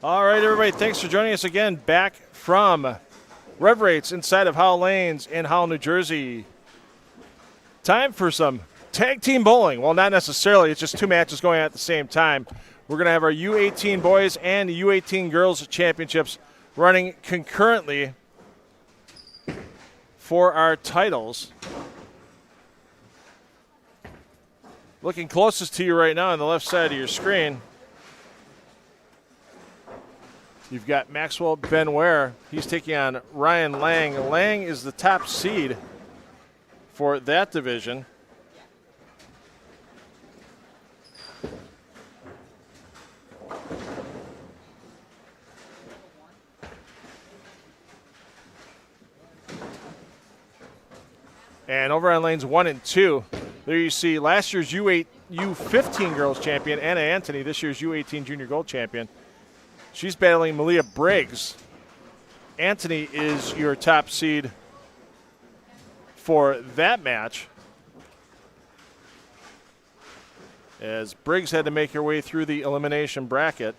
All right, everybody, thanks for joining us again back from Rev Rates inside of Howell Lanes in Howell, New Jersey. Time for some tag team bowling. Well, not necessarily. It's just two matches going on at the same time. We're going to have our U18 boys and U18 girls championships running concurrently for our titles. Looking closest to you right now on the left side of your screen, you've got Maxwell Benware. He's taking on Ryan Lang. Lang is the top seed for that division. And over on lanes 1 and 2, there you see last year's U15 girls champion, Anna Anthony, this year's U18 junior gold champion. She's battling Malia Briggs. Anthony is your top seed for that match, as Briggs had to make her way through the elimination bracket.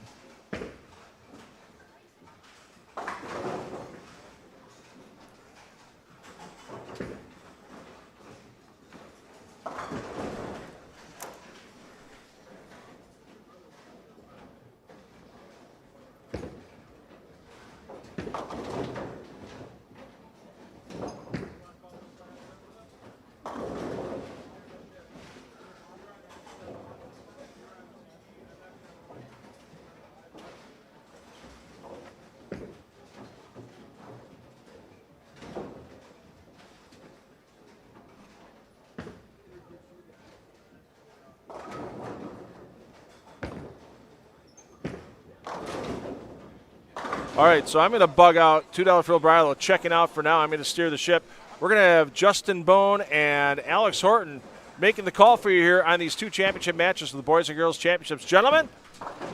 All right, so I'm going to bug out $2 Phil Brylo checking out for now. I'm going to steer the ship. We're going to have Justin Bohn and Alex Horton making the call for you here on these two championship matches of the Boys and Girls Championships. Gentlemen,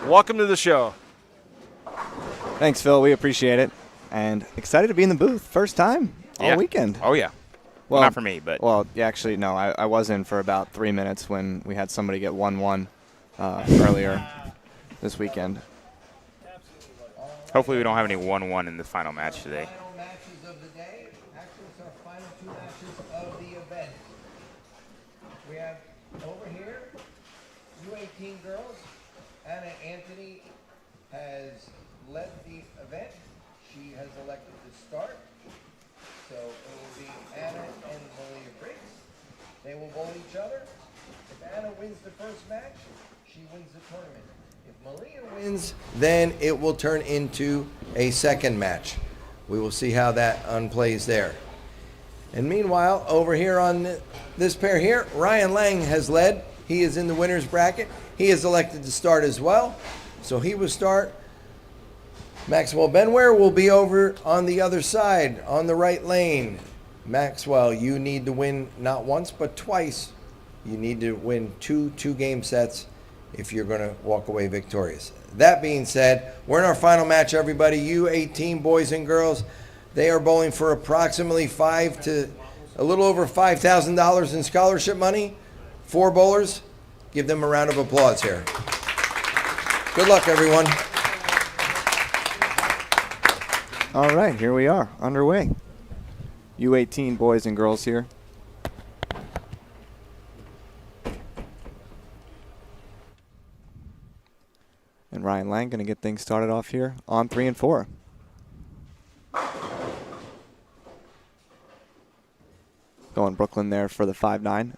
welcome to the show. Thanks, Phil. We appreciate it. And excited to be in the booth. First time all weekend. Oh, yeah. Well, not for me, but. Well, yeah, actually, no. I was in for about 3 minutes when we had somebody get 1-1 earlier this weekend. Hopefully we don't have any 1-1 in the final match today. Final matches of the day. Actually, it's our final two matches of the event. We have over here, U18 girls. Anna Anthony has led the event. She has elected to start. So it will be Anna and Malia Briggs. They will bowl each other. If Anna wins the first match, she wins the tournament. If Malia wins, then it will turn into a second match. We will see how that unplays there. And meanwhile, over here on this pair here, Ryan Lang has led. He is in the winner's bracket. He is elected to start as well. So he will start. Maxwell Benware will be over on the other side, on the right lane. Maxwell, you need to win not once, but twice. You need to win two game sets if you're going to walk away victorious. That being said, we're in our final match, everybody. U18 boys and girls. They are bowling for approximately a little over $5,000 in scholarship money. 4 bowlers. Give them a round of applause here. Good luck, everyone. All right, here we are, underway. U18 boys and girls here. And Ryan Lang going to get things started off here on 3 and 4. Going Brooklyn there for the 5-9.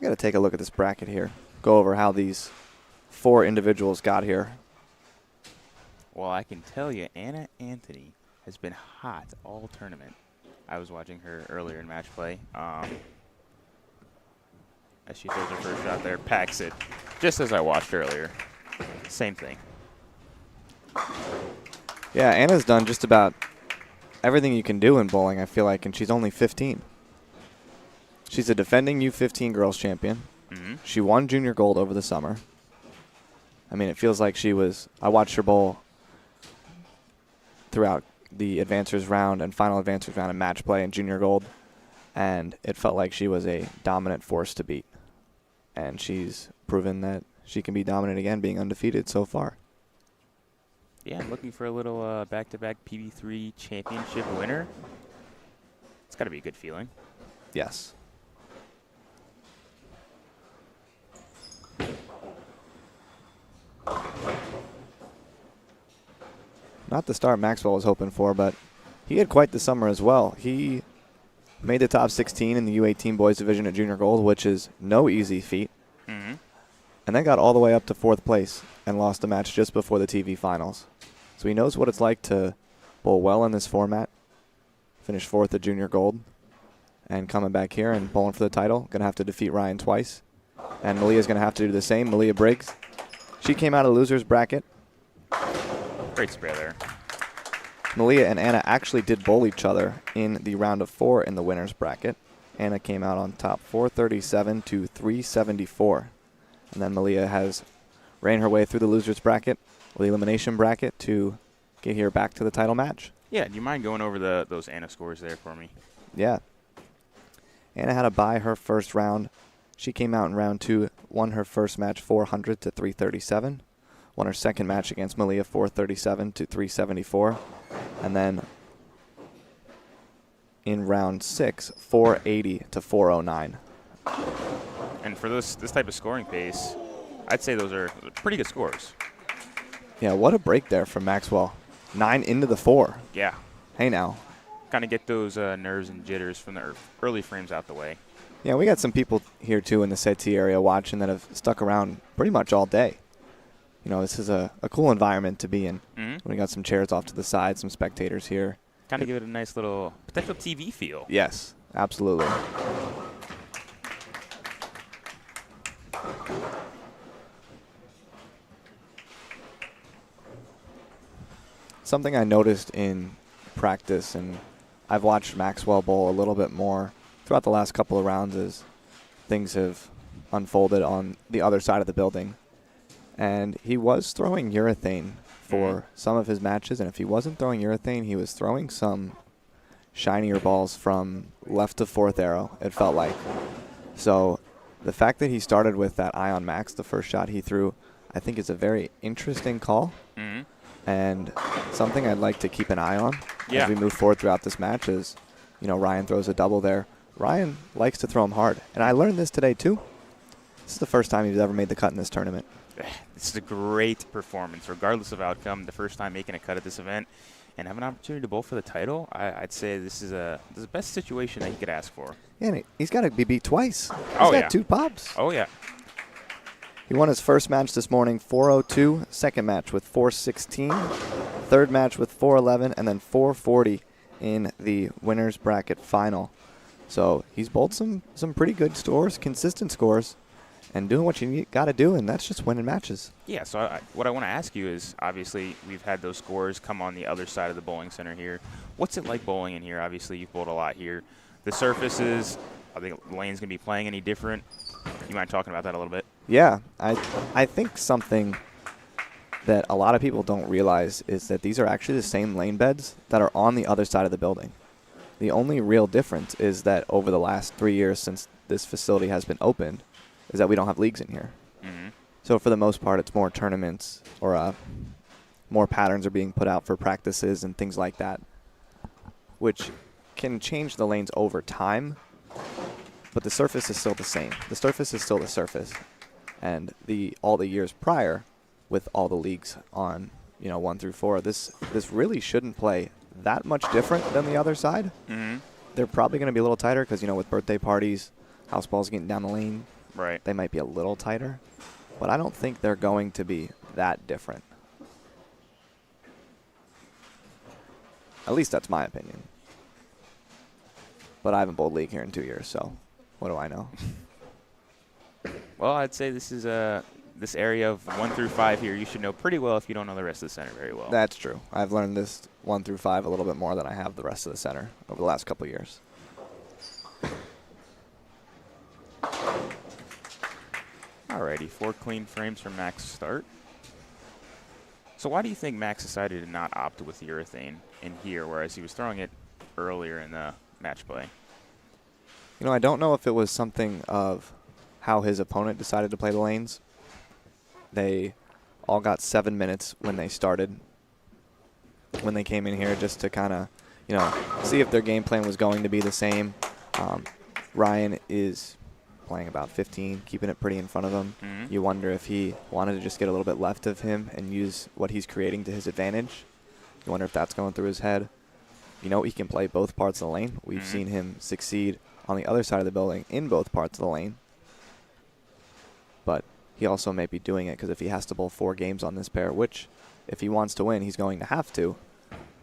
Got to take a look at this bracket here. Go over how these 4 individuals got here. Well, I can tell you, Anna Anthony has been hot all tournament. I was watching her earlier in match play. As she throws her first shot there, packs it, just as I watched earlier. Same thing. Yeah, Anna's done just about everything you can do in bowling, I feel like, and she's only 15. She's a defending U15 girls champion. Mm-hmm. She won junior gold over the summer. I mean, it feels like I watched her bowl throughout the advancers round and final advancers round and match play and junior gold, and it felt like she was a dominant force to beat. and she's proven that she can be dominant again, being undefeated so far. Yeah, I'm looking for a little back-to-back PB3 championship winner. It's got to be a good feeling. Yes. Not the start Maxwell was hoping for, but he had quite the summer as well. He made the top 16 in the U18 boys division at Junior Gold, which is no easy feat. Mm-hmm. And then got all the way up to 4th place and lost a match just before the TV finals. So he knows what it's like to bowl well in this format, finish 4th at Junior Gold, and coming back here and bowling for the title. Going to have to defeat Ryan twice. And Malia's going to have to do the same. Malia Briggs. She came out of the loser's bracket. Great spare there. Malia and Anna actually did bowl each other in the round of 4 in the winner's bracket. Anna came out on top 437 to 374. And then Malia ran her way through the loser's bracket, the elimination bracket, to get here back to the title match. Yeah, do you mind going over those Anna scores there for me? Yeah. Anna had to bye her first round. She came out in round 2, won her first match 400 to 337. Won her second match against Malia 437 to 374. And then in round 6, 480 to 409. And for this type of scoring pace, I'd say those are pretty good scores. Yeah, what a break there from Maxwell. 9 into the 4. Yeah. Hey now. Kind of get those nerves and jitters from the early frames out the way. Yeah, we got some people here too in the settee area watching that have stuck around pretty much all day. You know, this is a cool environment to be in. Mm-hmm. We got some chairs off to the side, some spectators here. Kind of give it a nice little potential TV feel. Yes, absolutely. Something I noticed in practice, and I've watched Maxwell bowl a little bit more throughout the last couple of rounds as things have unfolded on the other side of the building. And he was throwing urethane for some of his matches, and if he wasn't throwing urethane, he was throwing some shinier balls from left to 4th arrow, it felt like. So the fact that he started with that Ion Max, the first shot he threw, I think is a very interesting call. Mm-hmm. And something I'd like to keep an eye on Yeah. as we move forward throughout this match is, you know, Ryan throws a double there. Ryan likes to throw them hard. And I learned this today, too. This is the first time he's ever made the cut in this tournament. This is a great performance, regardless of outcome. The first time making a cut at this event and have an opportunity to bowl for the title, I'd say this is the best situation that he could ask for. Yeah, and he's got to be beat twice. He's Oh, got yeah. 2 pops. Oh, yeah. He won his first match this morning, 402. Second match with 416. Third match with 411. And then 440 in the winner's bracket final. So he's bowled some pretty good scores, consistent scores, and doing what you got to do, and that's just winning matches. Yeah, so what I want to ask you is, obviously, we've had those scores come on the other side of the bowling center here. What's it like bowling in here? Obviously, you've bowled a lot here. The surfaces, I think the lane's going to be playing any different. You mind talking about that a little bit? Yeah, I think something that a lot of people don't realize is that these are actually the same lane beds that are on the other side of the building. The only real difference is that over the last 3 years since this facility has been opened is that we don't have leagues in here. Mm-hmm. So for the most part, it's more tournaments or more patterns are being put out for practices and things like that, which can change the lanes over time, but the surface is still the same. The surface is still the surface. And all the years prior, with all the leagues on, 1 through 4, this really shouldn't play that much different than the other side. Mm-hmm. They're probably going to be a little tighter because, with birthday parties, house balls getting down the lane, Right. they might be a little tighter. But I don't think they're going to be that different. At least that's my opinion. But I haven't bowled league here in 2 years, so what do I know? Well, I'd say this is this area of 1 through 5 here you should know pretty well if you don't know the rest of the center very well. That's true. I've learned this 1 through 5 a little bit more than I have the rest of the center over the last couple of years. Alrighty, 4 clean frames from Max to start. So why do you think Max decided to not opt with urethane in here, whereas he was throwing it earlier in the match play? I don't know if it was something of how his opponent decided to play the lanes. They all got 7 minutes when they started, when they came in here, just to kind of, you know, see if their game plan was going to be the same. Ryan is playing about 15, keeping it pretty in front of him. You wonder if he wanted to just get a little bit left of him and use what he's creating to his advantage. You wonder if that's going through his head. You know, he can play both parts of the lane. We've seen him succeed on the other side of the building in both parts of the lane. But he also may be doing it because if he has to bowl 4 games on this pair, which if he wants to win, he's going to have to,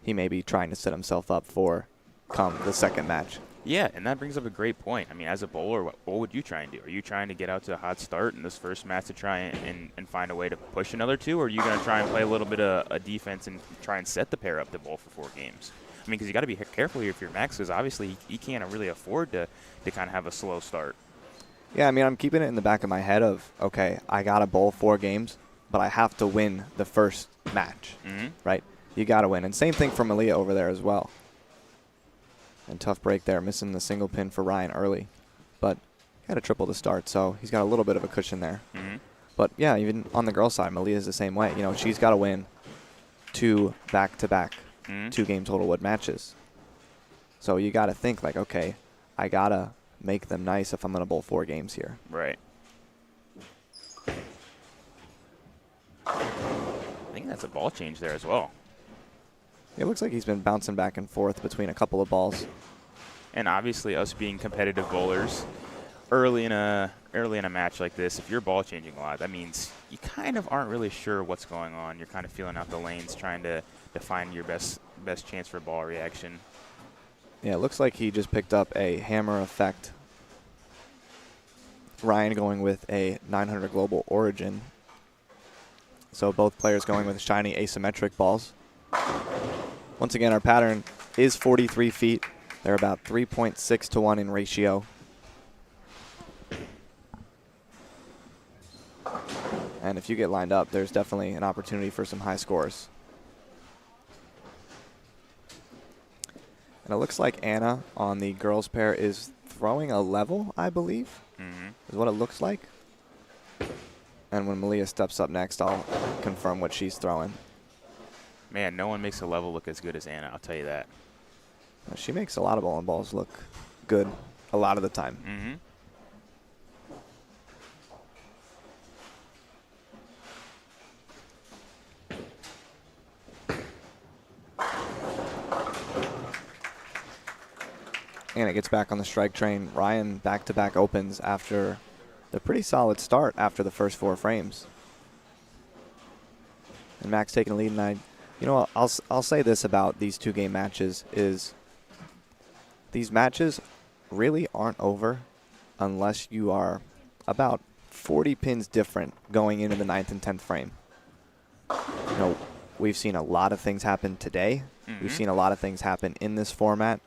he may be trying to set himself up for come the second match. Yeah, and that brings up a great point. I mean, as a bowler, what would you try and do? Are you trying to get out to a hot start in this first match to try and find a way to push another 2, or are you going to try and play a little bit of a defense and try and set the pair up to bowl for 4 games? I mean, because you got to be careful here if you're Max, because obviously he can't really afford to kind of have a slow start. Yeah, I mean, I'm keeping it in the back of my head of, okay, I got to bowl 4 games, but I have to win the first match, right? You got to win. And same thing for Malia over there as well. And tough break there, missing the single pin for Ryan early. But he had a triple to start, so he's got a little bit of a cushion there. But, yeah, even on the girls' side, Malia's the same way. You know, she's got to win 2 back-to-back 2-game total wood matches. So you got to think, like, okay, I got to make them nice if I'm going to bowl 4 games here. Right. I think that's a ball change there as well. It looks like he's been bouncing back and forth between a couple of balls. And obviously, us being competitive bowlers, early in a match like this, if you're ball changing a lot, that means you kind of aren't really sure what's going on. You're kind of feeling out the lanes, trying to find your best chance for ball reaction. Yeah, it looks like he just picked up a hammer effect. Ryan going with a 900 global origin. So both players going with shiny asymmetric balls. Once again, our pattern is 43 feet. They're about 3.6 to 1 in ratio. And if you get lined up, there's definitely an opportunity for some high scores. And it looks like Anna on the girls pair is throwing a level, I believe, is what it looks like. And when Malia steps up next, I'll confirm what she's throwing. Man, no one makes a level look as good as Anna, I'll tell you that. She makes a lot of bowling balls look good a lot of the time. And it gets back on the strike train. Ryan back-to-back opens after the pretty solid start after the first 4 frames. And Max taking the lead, and you know, I'll say this about these 2-game matches is these matches really aren't over unless you are about 40 pins different going into the 9th and 10th frame. You know, we've seen a lot of things happen today. We've seen a lot of things happen in this format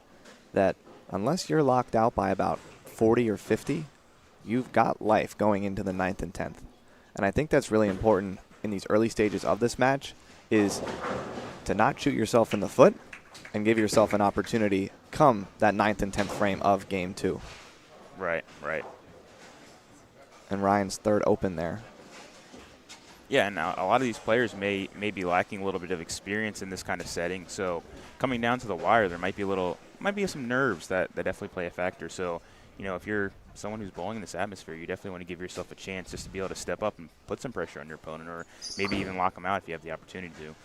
that unless you're locked out by about 40 or 50, you've got life going into the 9th and 10th. And I think that's really important in these early stages of this match is to not shoot yourself in the foot and give yourself an opportunity come that 9th and 10th frame of game 2. Right. And Ryan's third open there. Yeah, and a lot of these players may be lacking a little bit of experience in this kind of setting. So coming down to the wire, there might be some nerves that definitely play a factor. So, you know, if you're someone who's bowling in this atmosphere, you definitely want to give yourself a chance just to be able to step up and put some pressure on your opponent, or maybe even lock them out if you have the opportunity to.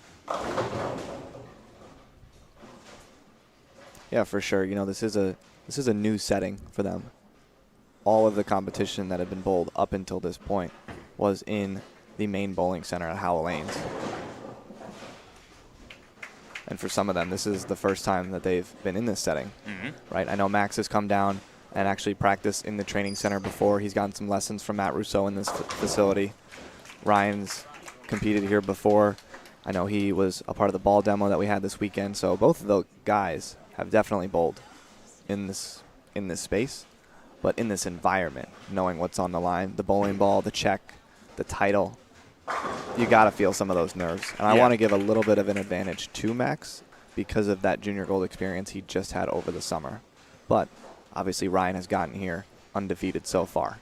Yeah, for sure. You know, this is a new setting for them. All of the competition that had been bowled up until this point was in the main bowling center at Howell Lanes. And for some of them, this is the first time that they've been in this setting, right? I know Max has come down and actually practiced in the training center before. He's gotten some lessons from Matt Rousseau in this facility. Ryan's competed here before. I know he was a part of the ball demo that we had this weekend. So both of the guys have definitely bowled in this space, but in this environment, knowing what's on the line, the bowling ball, the check, the title, you got to feel some of those nerves. And I want to give a little bit of an advantage to Max because of that junior gold experience he just had over the summer. But obviously Ryan has gotten here undefeated so far.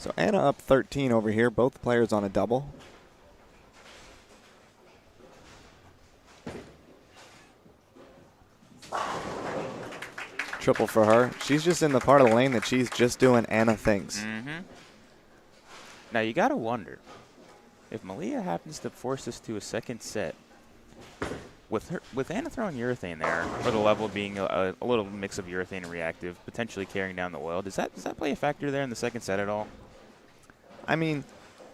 So Anna up 13 over here, both players on a double. Triple for her. She's just in the part of the lane that she's just doing Anna things. Mm-hmm. Now you got to wonder if Malia happens to force us to a second set. With Anna throwing urethane there, for the level being a little mix of urethane and reactive, potentially carrying down the oil, does that play a factor there in the second set at all? I mean,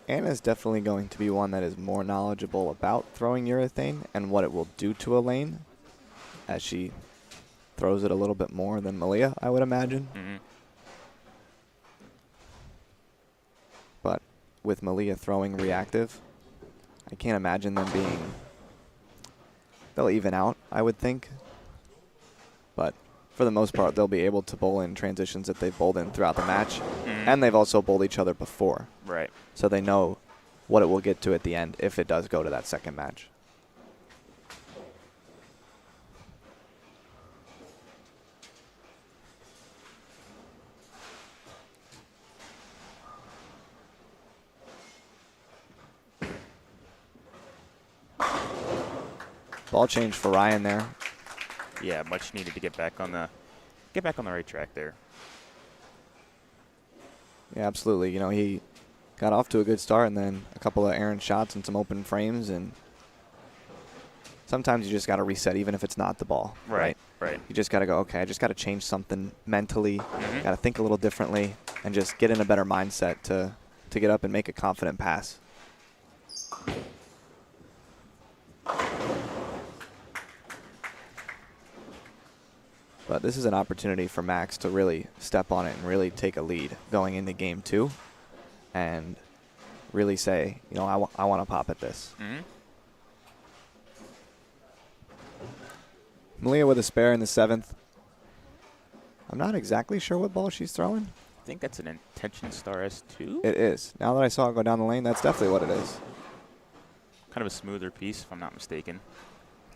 Anna's definitely going to be one that is more knowledgeable about throwing urethane and what it will do to a lane, as she throws it a little bit more than Malia, I would imagine. Mm-hmm. But with Malia throwing reactive, I can't imagine them being... They'll even out, I would think. But for the most part, they'll be able to bowl in transitions that they've bowled in throughout the match. Mm-hmm. And they've also bowled each other before. Right. So they know what it will get to at the end if it does go to that second match. Ball change for Ryan there. Yeah, much needed to get back on the right track there. Yeah, absolutely. You know, he got off to a good start and then a couple of errant shots and some open frames, and sometimes you just got to reset even if it's not the ball. Right. You just got to go, okay, I just got to change something mentally. Mm-hmm. Got to think a little differently and just get in a better mindset to get up and make a confident pass. But this is an opportunity for Max to really step on it and really take a lead going into game 2 and really say, you know, I want to pop at this. Mm-hmm. Malia with a spare in the 7th. I'm not exactly sure what ball she's throwing. I think that's an intention star S2. It is. Now that I saw it go down the lane, that's definitely what it is. Kind of a smoother piece, if I'm not mistaken.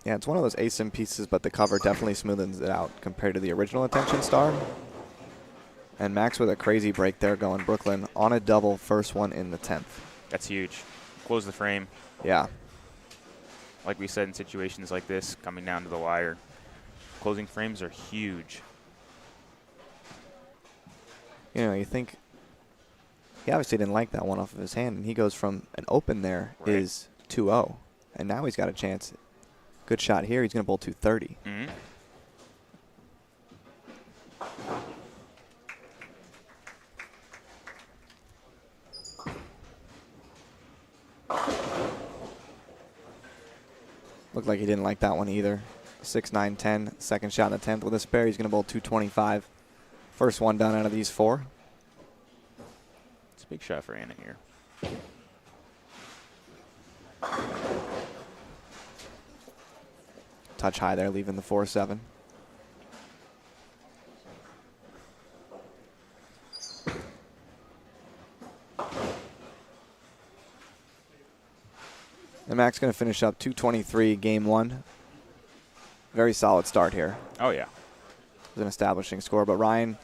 Yeah, it's one of those ASIM pieces, but the cover definitely smoothens it out compared to the original Attention Star. And Max with a crazy break there going Brooklyn on a double, first one in the 10th. That's huge. Close the frame. Yeah. Like we said, in situations like this, coming down to the wire, closing frames are huge. You know, you think he obviously didn't like that one off of his hand, and he goes from an open there Right. is 2-0. And now he's got a chance. Good shot here. He's going to bowl 230. Mm-hmm. Looked like he didn't like that one either. 6, 9, 10. Second shot in the 10th with a spare. He's going to bowl 225. First one done out of these 4. It's a big shot for Anna here. Touch high there, leaving the 4-7. And Max going to finish up 223 game 1. Very solid start here. Oh, yeah. It was an establishing score, but Ryan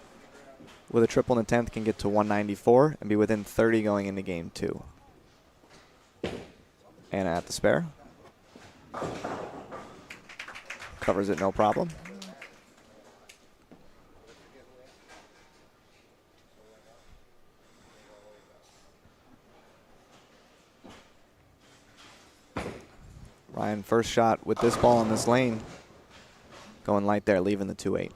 with a triple in the 10th can get to 194 and be within 30 going into game 2. Anna at the spare. Covers it no problem. Ryan first shot with this ball in this lane. Going light there, leaving the 2-8.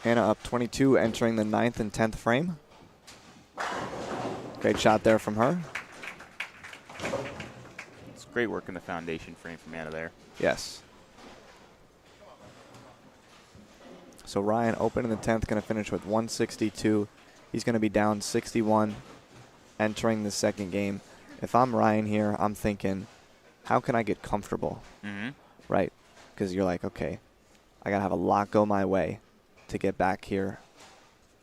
Anna up 22, entering the 9th and 10th frame. Great shot there from her. It's great work in the foundation frame from Anna there. Yes. So Ryan open in the 10th, going to finish with 162. He's going to be down 61 entering the second game. If I'm Ryan here, I'm thinking, how can I get comfortable? Mm-hmm. Right? Because you're like, okay, I got to have a lot go my way to get back here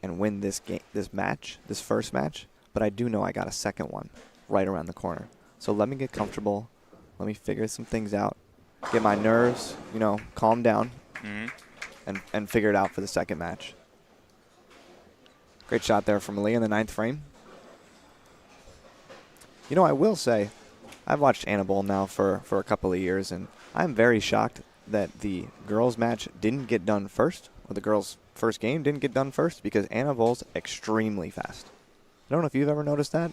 and win this game, this match, this first match. But I do know I got a second one right around the corner. So let me get comfortable. Let me figure some things out. Get my nerves, calm down and figure it out for the second match. Great shot there from Malia in the 9th frame. I will say, I've watched Anna Bohn now for a couple of years, and I'm very shocked that the girls' match didn't get done first, or the girls' first game didn't get done first, because Anna Bohl's extremely fast. I don't know if you've ever noticed that,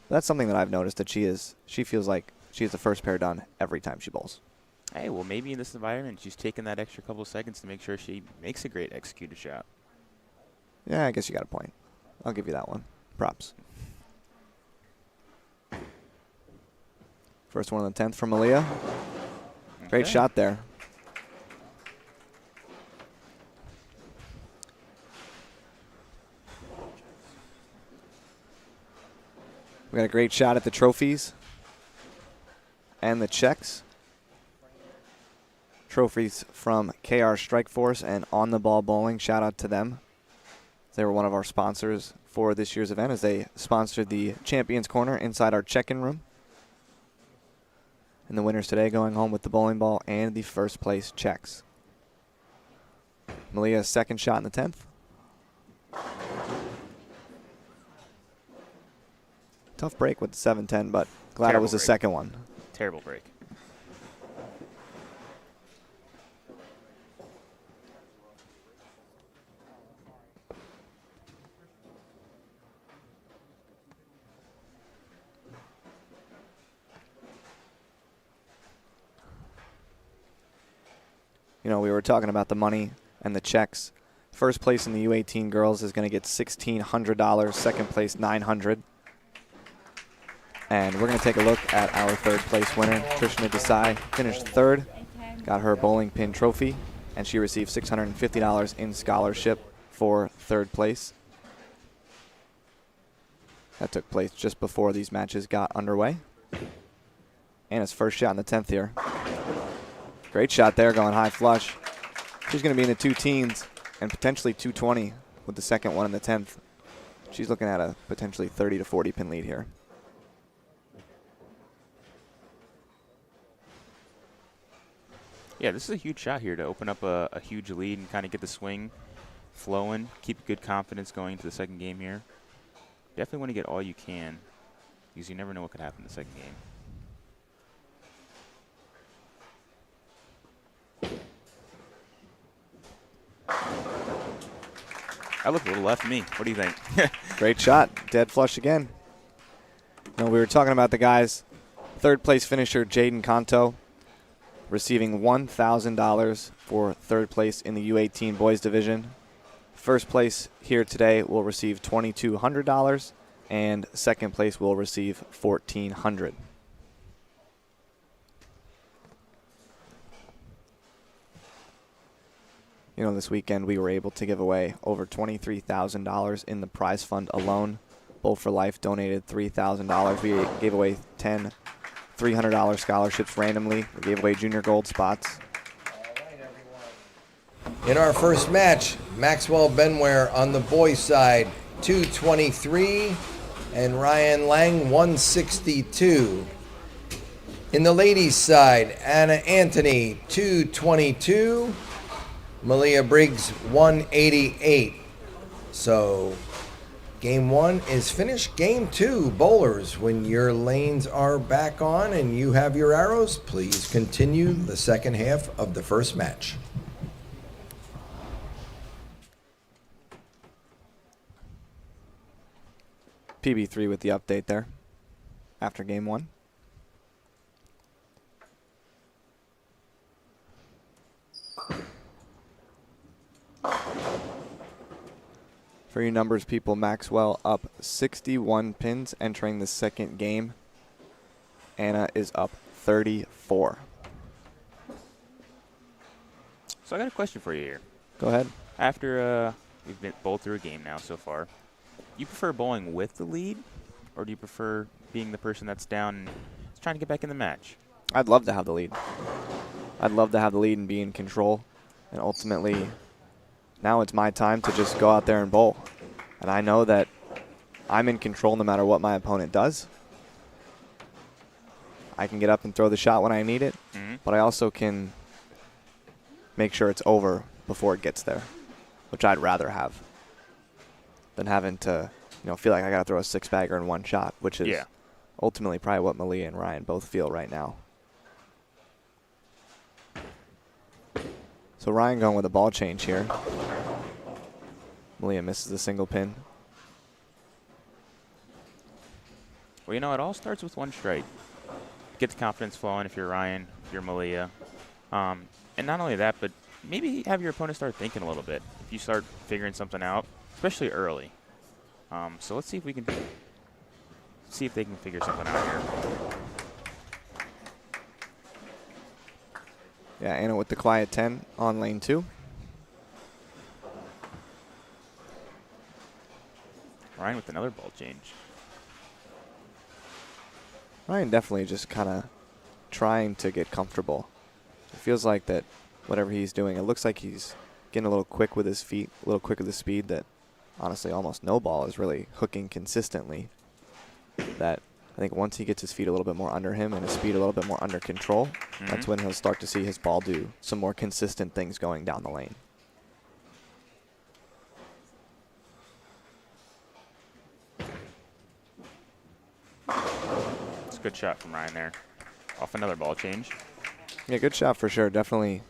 but that's something that I've noticed, that she feels like she has the first pair done every time she bowls. Hey, well, maybe in this environment, she's taking that extra couple of seconds to make sure she makes a great executed shot. Yeah, I guess you got a point. I'll give you that one. Props. First one on the 10th from Malia. Great shot there. We got a great shot at the trophies and the checks. Trophies from KR Strike Force and On the Ball Bowling. Shout out to them. They were one of our sponsors for this year's event, as they sponsored the Champions Corner inside our check-in room. And the winners today going home with the bowling ball and the first place checks. Malia's second shot in the 10th. Tough break with the 7-10, but glad Terrible it was the break. second one. Terrible break. We were talking about the money and the checks. First place in the U18 girls is going to get $1,600. Second place, $900. And we're going to take a look at our third place winner. Trishna Desai finished third, got her bowling pin trophy, and she received $650 in scholarship for third place. That took place just before these matches got underway. Anna's first shot in the 10th here. Great shot there, going high flush. She's going to be in the 2 teens and potentially 220 with the second one in the 10th. She's looking at a potentially 30 to 40 pin lead here. Yeah, this is a huge shot here to open up a huge lead and kind of get the swing flowing, keep good confidence going into the second game here. Definitely want to get all you can, because you never know what could happen in the second game. I look a little left of me. What do you think? Great shot. Dead flush again. We were talking about the guys. Third place finisher Jaden Kanto receiving $1,000 for third place in the U18 boys division. First place here today will receive $2,200, and second place will receive $1,400. This weekend we were able to give away over $23,000 in the prize fund alone. Bowl for Life donated $3,000. We gave away 10 $300 scholarships randomly. We gave away junior gold spots. All right, everyone. In our first match, Maxwell Benware on the boys' side, 223, and Ryan Lang, 162. In the ladies' side, Anna Anthony, 222. Malia Briggs, 188. So, game 1 is finished. Game 2, bowlers, when your lanes are back on and you have your arrows, please continue the second half of the first match. PB3 with the update there after game 1. For your numbers, people, Maxwell up 61 pins entering the second game. Anna is up 34. So I got a question for you here. Go ahead. After we've been bowled through a game now so far, you prefer bowling with the lead, or do you prefer being the person that's down and trying to get back in the match? I'd love to have the lead. I'd love to have the lead and be in control. And ultimately, now it's my time to just go out there and bowl. And I know that I'm in control no matter what my opponent does. I can get up and throw the shot when I need it, but I also can make sure it's over before it gets there, which I'd rather have than having to, feel like I got to throw a six-bagger in one shot, which is ultimately probably what Malia and Ryan both feel right now. So Ryan going with a ball change here. Malia misses the single pin. Well, it all starts with one strike. Get the confidence flowing if you're Ryan, if you're Malia. And not only that, but maybe have your opponent start thinking a little bit. If you start figuring something out, especially early. So let's see if we can see if they can figure something out here. Yeah, Anna with the quiet 10 on lane 2. Ryan with another ball change. Ryan definitely just kind of trying to get comfortable. It feels like that whatever he's doing, it looks like he's getting a little quick with his feet, a little quick with his speed that honestly almost no ball is really hooking consistently. That I think once he gets his feet a little bit more under him and his speed a little bit more under control, that's when he'll start to see his ball do some more consistent things going down the lane. It's a good shot from Ryan there. Off another ball change. Yeah, good shot for sure. Definitely,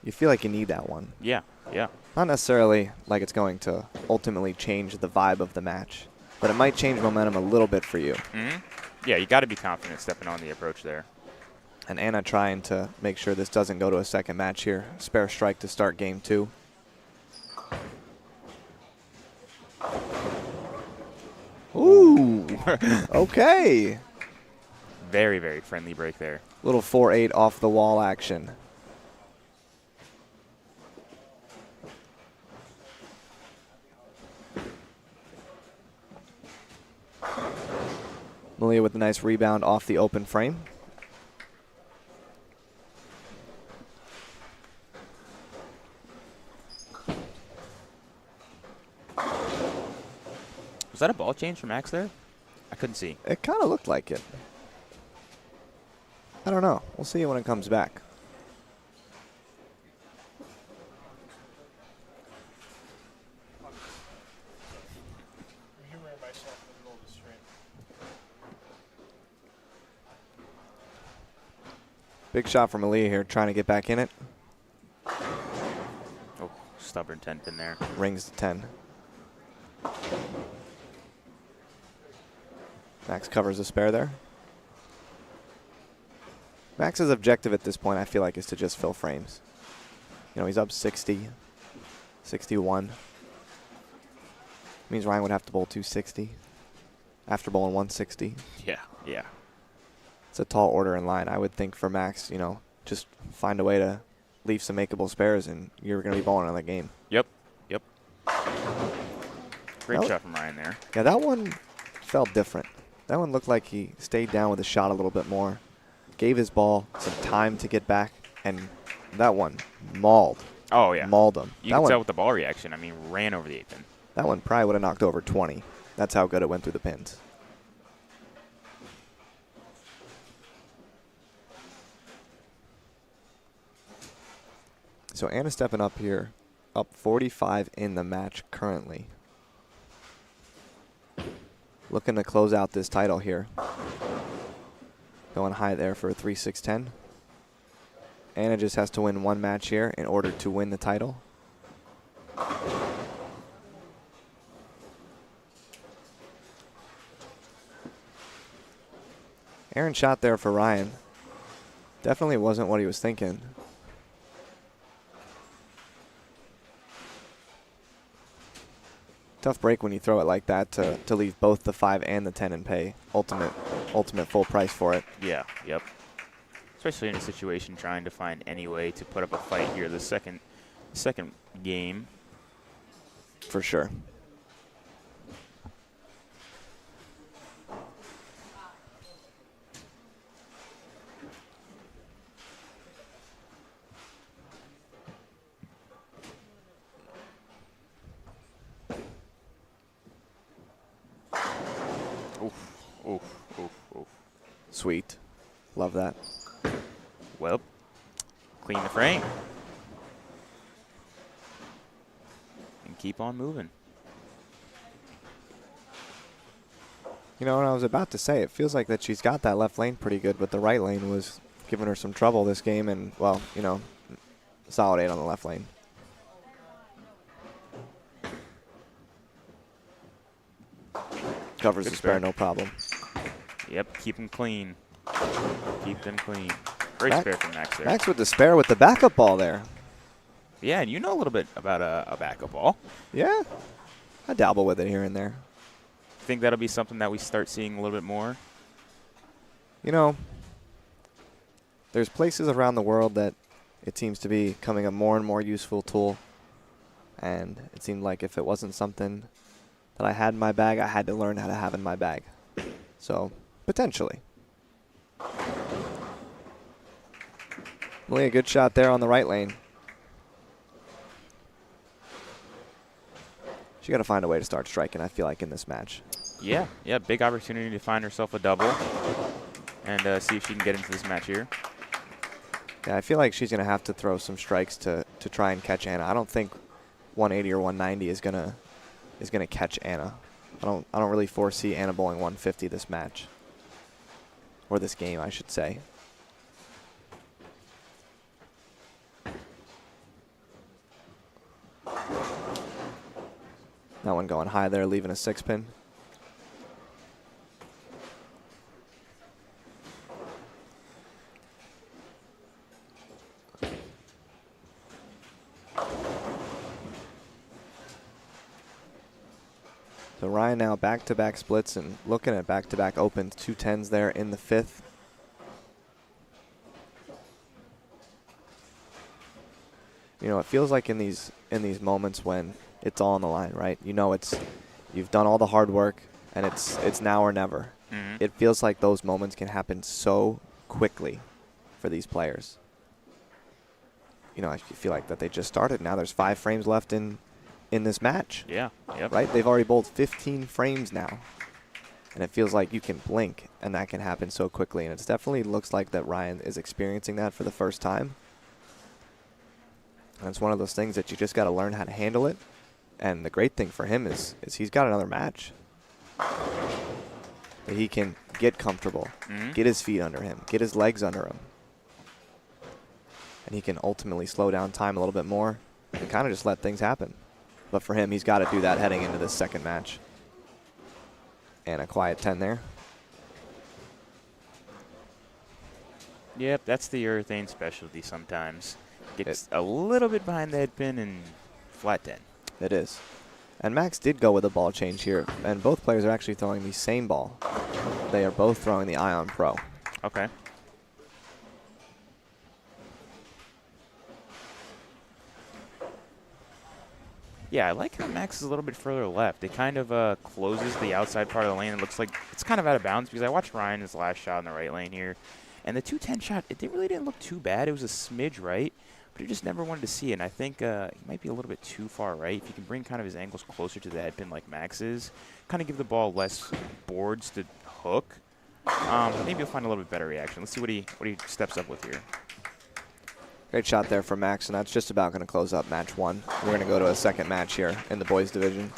you feel like you need that one. Yeah, yeah. Not necessarily like it's going to ultimately change the vibe of the match, but it might change momentum a little bit for you. Yeah, you got to be confident stepping on the approach there. And Anna trying to make sure this doesn't go to a second match here. Spare strike to start game 2. Ooh, okay. Very, very friendly break there. Little 4-8 off the wall action. Malia with a nice rebound off the open frame. Was that a ball change from Max there? I couldn't see. It kind of looked like it. I don't know. We'll see when it comes back. Big shot from Malia here, trying to get back in it. Oh, stubborn 10 pin there. Rings the 10. Max covers the spare there. Max's objective at this point, I feel like, is to just fill frames. He's up 60, 61. Means Ryan would have to bowl 260 after bowling 160. Yeah, yeah. It's a tall order in line. I would think for Max, just find a way to leave some makeable spares and you're going to be bowling another game. Yep, yep. Great shot from Ryan there. Yeah, that one felt different. That one looked like he stayed down with the shot a little bit more, gave his ball some time to get back, and that one mauled. Oh, yeah. Mauled him. You can tell with the ball reaction. I mean, ran over the 8 pin. That one probably would have knocked over 20. That's how good it went through the pins. So Anna stepping up here, up 45 in the match currently. Looking to close out this title here. Going high there for a 3-6-10. Anna just has to win one match here in order to win the title. Aaron shot there for Ryan. Definitely wasn't what he was thinking. Tough break when you throw it like that to leave both the 5 and the 10 in pay. Ultimate full price for it. Yeah, yep. Especially in a situation trying to find any way to put up a fight here. The second game. For sure. Oof, oof, oof, oof. Sweet. Love that. Well, clean the frame. And keep on moving. You know, what I was about to say, it feels like that she's got that left lane pretty good, but the right lane was giving her some trouble this game, and, well, you know, solid 8 on the left lane. Covers Good the spare, spare. no problem. Yep, keep them clean. Keep them clean. Great Max- spare from Max there. Max with the spare with the backup ball there. Yeah, and you know a little bit about a backup ball. Yeah. I dabble with it here and there. Think that'll be something that we start seeing a little bit more? You know, there's places around the world that it seems to be becoming a more and more useful tool. And it seemed like if it wasn't something that I had in my bag, I had to learn how to have in my bag. So, potentially. Really a good shot there on the right lane. She got to find a way to start striking, I feel like, in this match. Yeah, big opportunity to find herself a double and see if she can get into this match here. Yeah, I feel like she's going to have to throw some strikes to try and catch Anna. I don't think 180 or 190 is gonna catch Anna. I don't really foresee Anna bowling 150 this match. Or this game, I should say. That one going high there, leaving a 6-pin. So Ryan now back-to-back splits and looking at back-to-back opens, 2 10s there in the 5th. You know, it feels like in these moments when it's all on the line, right? You know, you've done all the hard work and it's now or never. Mm-hmm. It feels like those moments can happen so quickly for these players. You know, I feel like that they just started. Now there's 5 frames left in this match. Yeah, yep. Right? They've already bowled 15 frames now. And it feels like you can blink and that can happen so quickly. And it definitely looks like that Ryan is experiencing that for the first time. And it's one of those things that you just got to learn how to handle it. And the great thing for him is he's got another match. That he can get comfortable, get his feet under him, get his legs under him. And he can ultimately slow down time a little bit more and kind of just let things happen. But for him, he's got to do that heading into this second match. And a quiet 10 there. Yep, that's the urethane specialty sometimes. Gets a little bit behind the head pin and flat 10. It is. And Max did go with a ball change here. And both players are actually throwing the same ball. They are both throwing the Ion Pro. Okay. Yeah, I like how Max is a little bit further left. It kind of closes the outside part of the lane. It looks like it's kind of out of bounds because I watched Ryan his last shot in the right lane here. And the 210 shot, it really didn't look too bad. It was a smidge right, but he just never wanted to see it. And I think he might be a little bit too far right. If he can bring kind of his angles closer to the head pin like Max is, kind of give the ball less boards to hook, maybe he'll find a little bit better reaction. Let's see what he steps up with here. Great shot there from Max, and that's just about going to close up match 1. We're going to go to a second match here in the boys division.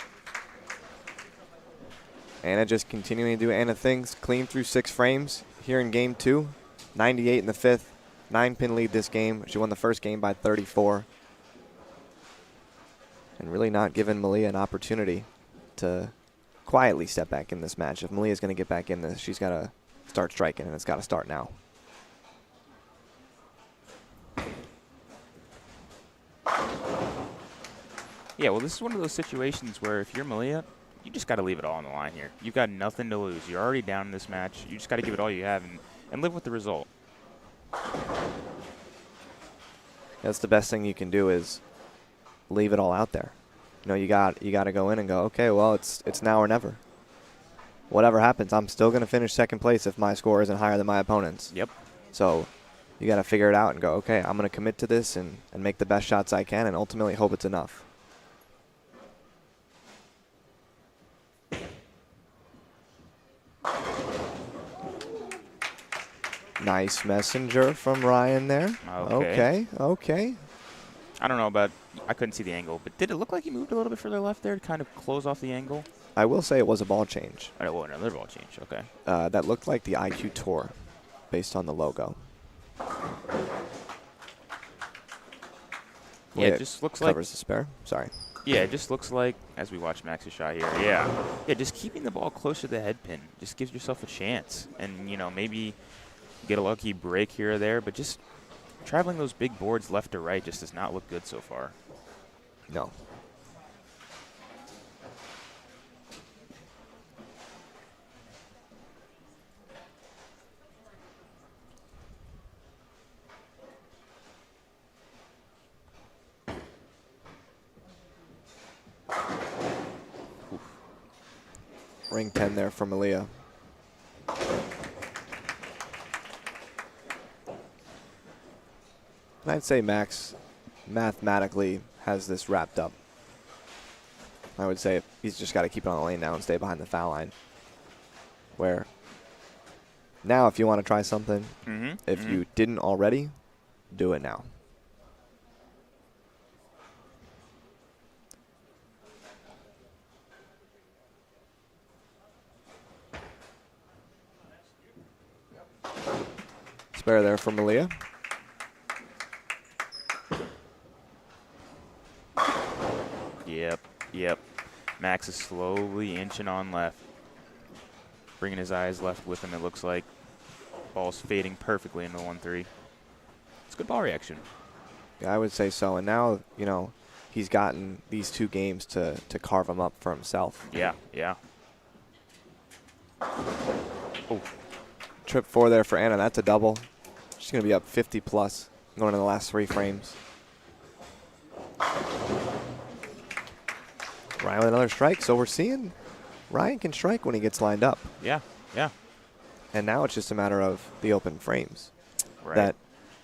Anna just continuing to do Anna things, clean through 6 frames here in game 2. 98 in the 5th, 9-pin lead this game. She won the first game by 34. And really not giving Malia an opportunity to quietly step back in this match. If Malia's going to get back in this, she's got to start striking, and it's got to start now. Yeah, well, this is one of those situations where if you're Malia, you just got to leave it all on the line here. You've got nothing to lose. You're already down in this match. You just got to give it all you have and live with the result. That's the best thing you can do is leave it all out there. You know, you got to go in and go, okay, well, it's now or never. Whatever happens, I'm still going to finish second place if my score isn't higher than my opponent's. Yep. So you got to figure it out and go, okay, I'm going to commit to this and make the best shots I can and ultimately hope it's enough. Nice messenger from Ryan there. Okay. I don't know about – I couldn't see the angle, but did it look like he moved a little bit further left there to kind of close off the angle? I will say it was a ball change. Oh, another ball change. Okay. That looked like the IQ Tour based on the logo. Yeah, it just looks like – covers the spare. Sorry. Yeah, it just looks like, as we watch Max's shot here, yeah, just keeping the ball close to the head pin just gives yourself a chance. And, you know, maybe get a lucky break here or there, but just traveling those big boards left to right just does not look good so far. No. Ring 10 there for Malia. And I'd say Max mathematically has this wrapped up. I would say he's just got to keep it on the lane now and stay behind the foul line. Where now if you want to try something, if you didn't already, do it now. Spare there for Malia. Yep. Max is slowly inching on left. Bringing his eyes left with him, it looks like. Ball's fading perfectly into the 1-3. It's good ball reaction. Yeah, I would say so. And now, you know, he's gotten these 2 games to carve them up for himself. Yeah. Oh. Trip 4 there for Anna. That's a double. She's going to be up 50 plus going into the last 3 frames. Ryan with another strike. So we're seeing Ryan can strike when he gets lined up. Yeah. And now it's just a matter of the open frames. Right. That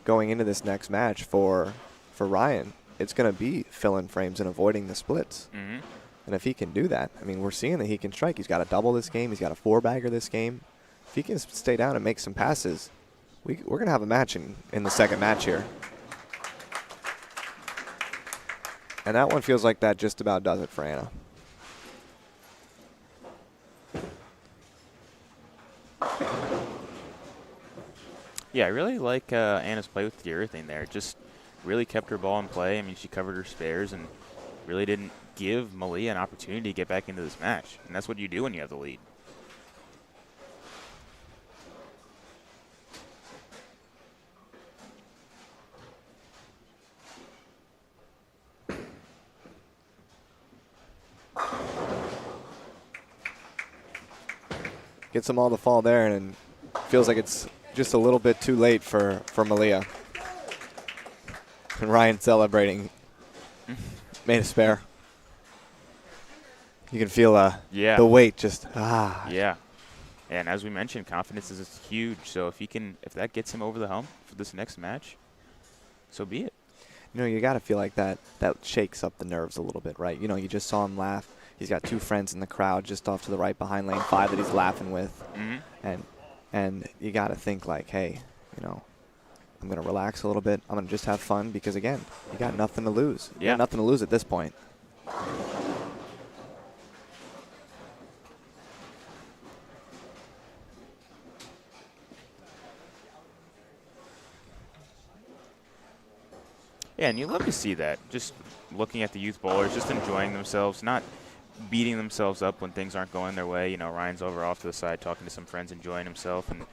going into this next match for Ryan, it's going to be fill-in frames and avoiding the splits. And if he can do that, I mean, we're seeing that he can strike. He's got a double this game. He's got a 4-bagger this game. If he can stay down and make some passes, we're going to have a match in the second match here. And that one feels like that just about does it for Anna. Yeah, I really like Anna's play with the everything there. Just really kept her ball in play. I mean, she covered her spares and really didn't give Malia an opportunity to get back into this match. And that's what you do when you have the lead. Gets them all to fall there, and feels like it's just a little bit too late for Malia. And Ryan celebrating. Made a spare. You can feel the weight just, Yeah. And as we mentioned, confidence is huge. So if that gets him over the hump for this next match, so be it. You know, you got to feel like that shakes up the nerves a little bit, right? You know, you just saw him laugh. He's got 2 friends in the crowd just off to the right behind lane 5 that he's laughing with. And you got to think like, hey, you know, I'm going to relax a little bit. I'm going to just have fun because, again, you got nothing to lose. You got nothing to lose at this point. Yeah, and you love to see that. Just looking at the youth bowlers, just enjoying themselves, not beating themselves up when things aren't going their way. You know, Ryan's over off to the side talking to some friends, enjoying himself, and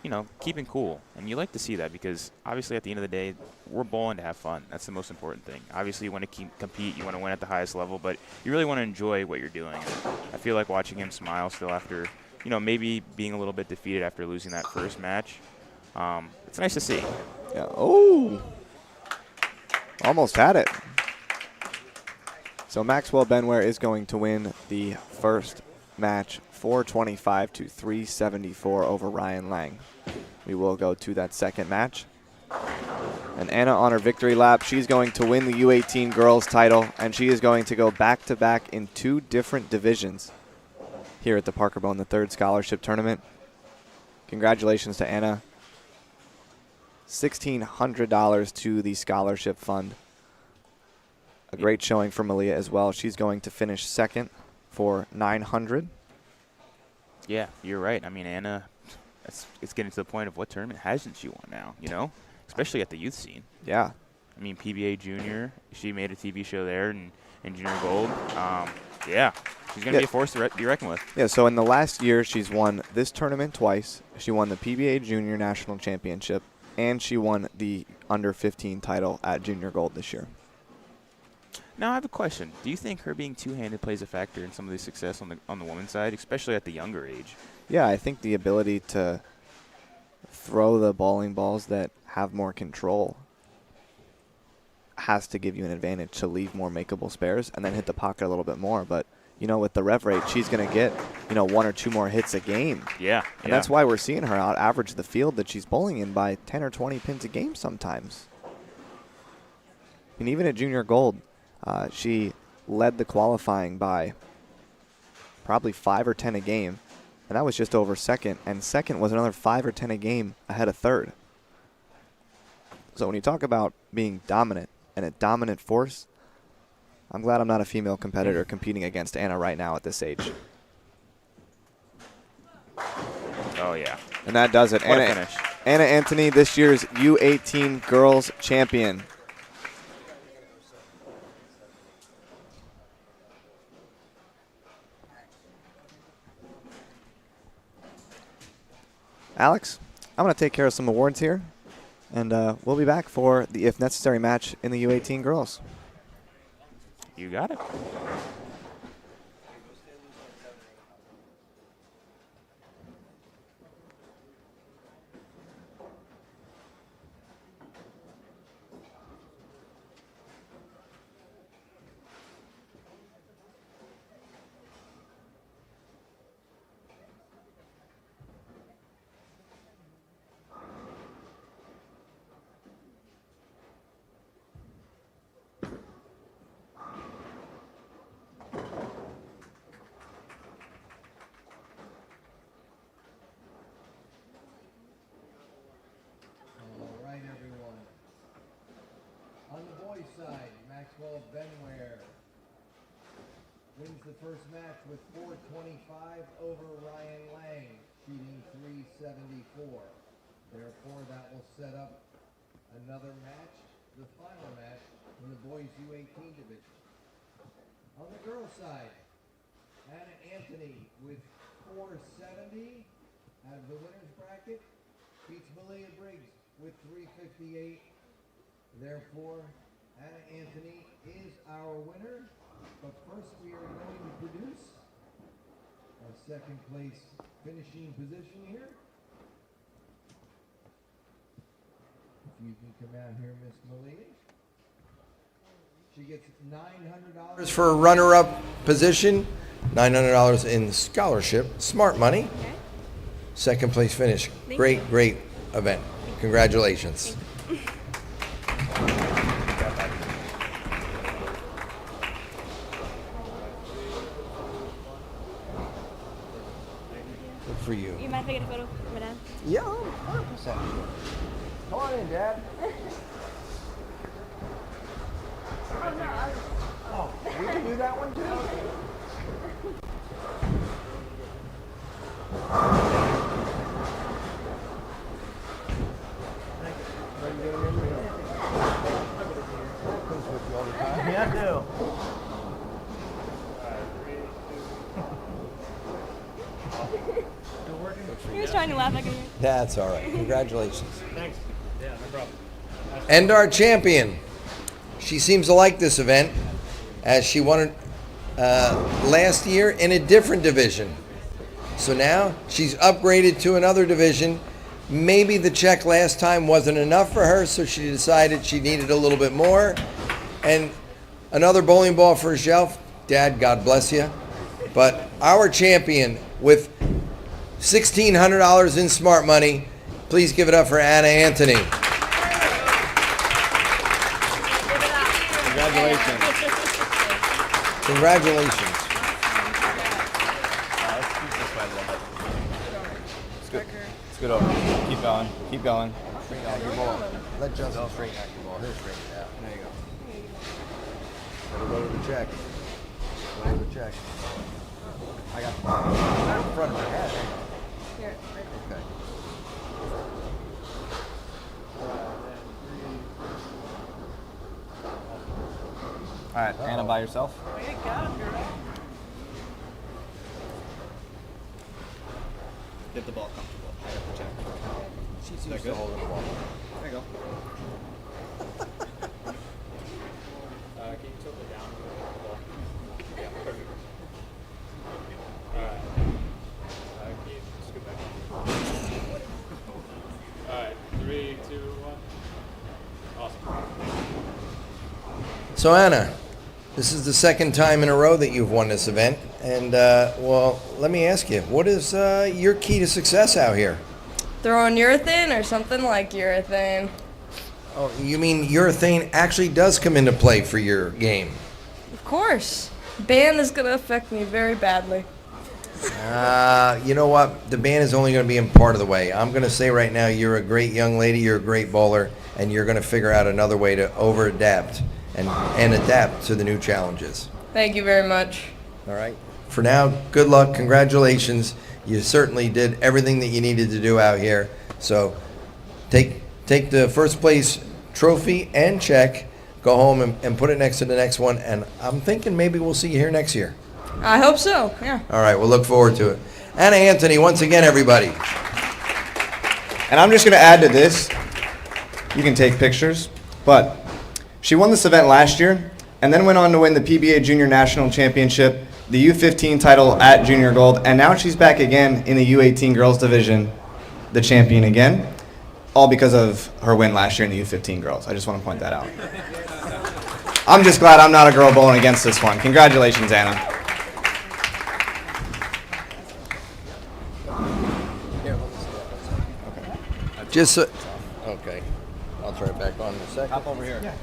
you know, keeping cool. And you like to see that because obviously at the end of the day, we're bowling to have fun. That's the most important thing. Obviously you want to compete, you want to win at the highest level, but you really want to enjoy what you're doing. And I feel like watching him smile still after, you know, maybe being a little bit defeated after losing that first match. It's nice to see. Yeah. Oh. Almost had it. So Maxwell Benware is going to win the first match 425 to 374 over Ryan Lang. We will go to that second match. And Anna on her victory lap, she's going to win the U18 girls title, and she is going to go back-to-back in 2 different divisions here at the Parker Bohn, the 3rd scholarship tournament. Congratulations to Anna. $1,600 to the scholarship fund. A great showing for Malia as well. She's going to finish second for $900. Yeah, you're right. I mean, Anna, it's getting to the point of what tournament hasn't she won now, you know? Especially at the youth scene. Yeah. I mean, PBA Junior, she made a TV show there in Junior Gold. Yeah, she's going to be a force to be reckoned with. Yeah, so in the last year, she's won this tournament twice. She won the PBA Junior National Championship, and she won the under-15 title at Junior Gold this year. Now I have a question. Do you think her being two-handed plays a factor in some of the success on the women's side, especially at the younger age? Yeah, I think the ability to throw the bowling balls that have more control has to give you an advantage to leave more makeable spares and then hit the pocket a little bit more. But, you know, with the rev rate, she's going to get, you know, 1 or 2 more hits a game. Yeah. And that's why we're seeing her out average the field that she's bowling in by 10 or 20 pins a game sometimes. And even at Junior Gold, she led the qualifying by probably 5 or 10 a game, and that was just over second, and second was another 5 or 10 a game ahead of third. So when you talk about being dominant and a dominant force, I'm glad I'm not a female competitor competing against Anna right now at this age. Oh, yeah. And that does it. What a finish. Anna Anthony, this year's U18 girls champion. Alex, I'm going to take care of some awards here, and we'll be back for the if necessary match in the U18 girls. You got it. Wins the first match with 425 over Ryan Lang, shooting 374. Therefore, that will set up another match, the final match in the boys U18 division. On the girls' side, Anna Anthony with 470 out of the winner's bracket beats Malia Briggs with 358. Therefore, Anna Anthony is our winner. But first, we are going to produce our second place finishing position here. If you can come out here, Miss Malia. She gets $900 for a runner-up position, $900 in scholarship, smart money. Okay. Second place finish. Great event. Congratulations. For you. You mind if I get a photo, Madame? Yeah, 100%. Come on in, Dad. Oh, we can do that one too? Yeah, I do. He was trying to laugh. I could hear. That's all right. Congratulations. Thanks. Yeah, no problem. And our champion. She seems to like this event as she won it last year in a different division. So now she's upgraded to another division. Maybe the check last time wasn't enough for her, so she decided she needed a little bit more. And another bowling ball for her shelf. Dad, God bless you. But our champion with $1,600 in smart money. Please give it up for Anna Anthony. Congratulations. Congratulations. It's good over. Keep going. Keep going. straighten out your ball. Let Justin straighten out your ball. He'll straighten it out. There you go. Better go to the check. Go to the check. I got the front of my head. Here. Okay. All right, Anna by yourself. Way to go, girl. Get the ball comfortable. I got the check. She's used to holding the ball. There you go. Can you tilt it down a little bit? Yeah, perfect. Alright. Can you scoot back? Alright, 3, 2, 1. Awesome. So Anna, this is the second time in a row that you've won this event, and well, let me ask you, what is your key to success out here? Throwing urethane or something like urethane. Oh, you mean urethane actually does come into play for your game? Of course. Band is going to affect me very badly. You know what? The band is only going to be in part of the way. I'm going to say right now, you're a great young lady, you're a great bowler, and you're going to figure out another way to over-adapt and adapt to the new challenges. Thank you very much. All right? For now, good luck, congratulations. You certainly did everything that you needed to do out here. So take the first place trophy and check, go home and put it next to the next one, and I'm thinking maybe we'll see you here next year. I hope so, yeah. All right, we'll look forward to it. Anna Anthony, once again, everybody. And I'm just going to add to this. You can take pictures, but she won this event last year and then went on to win the PBA Junior National Championship, the U15 title at Junior Gold, and now she's back again in the U18 Girls Division, the champion again, all because of her win last year in the U15 Girls. I just want to point that out. I'm just glad I'm not a girl bowling against this one. Congratulations, Anna. Just so, okay, I'll turn it back on in a second. Hop over here.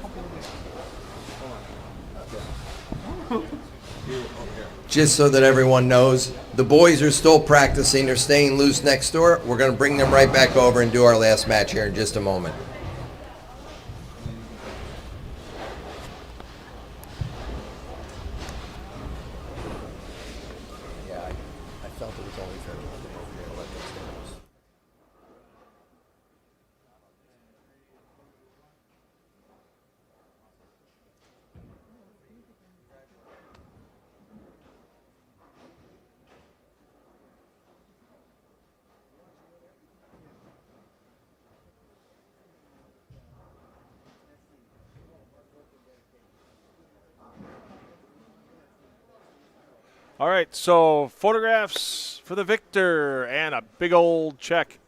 Just so that everyone knows, the boys are still practicing. They're staying loose next door. We're going to bring them right back over and do our last match here in just a moment. Yeah, I felt it was only fair to let them over here and let them stay loose. All right, so photographs for the victor and a big old check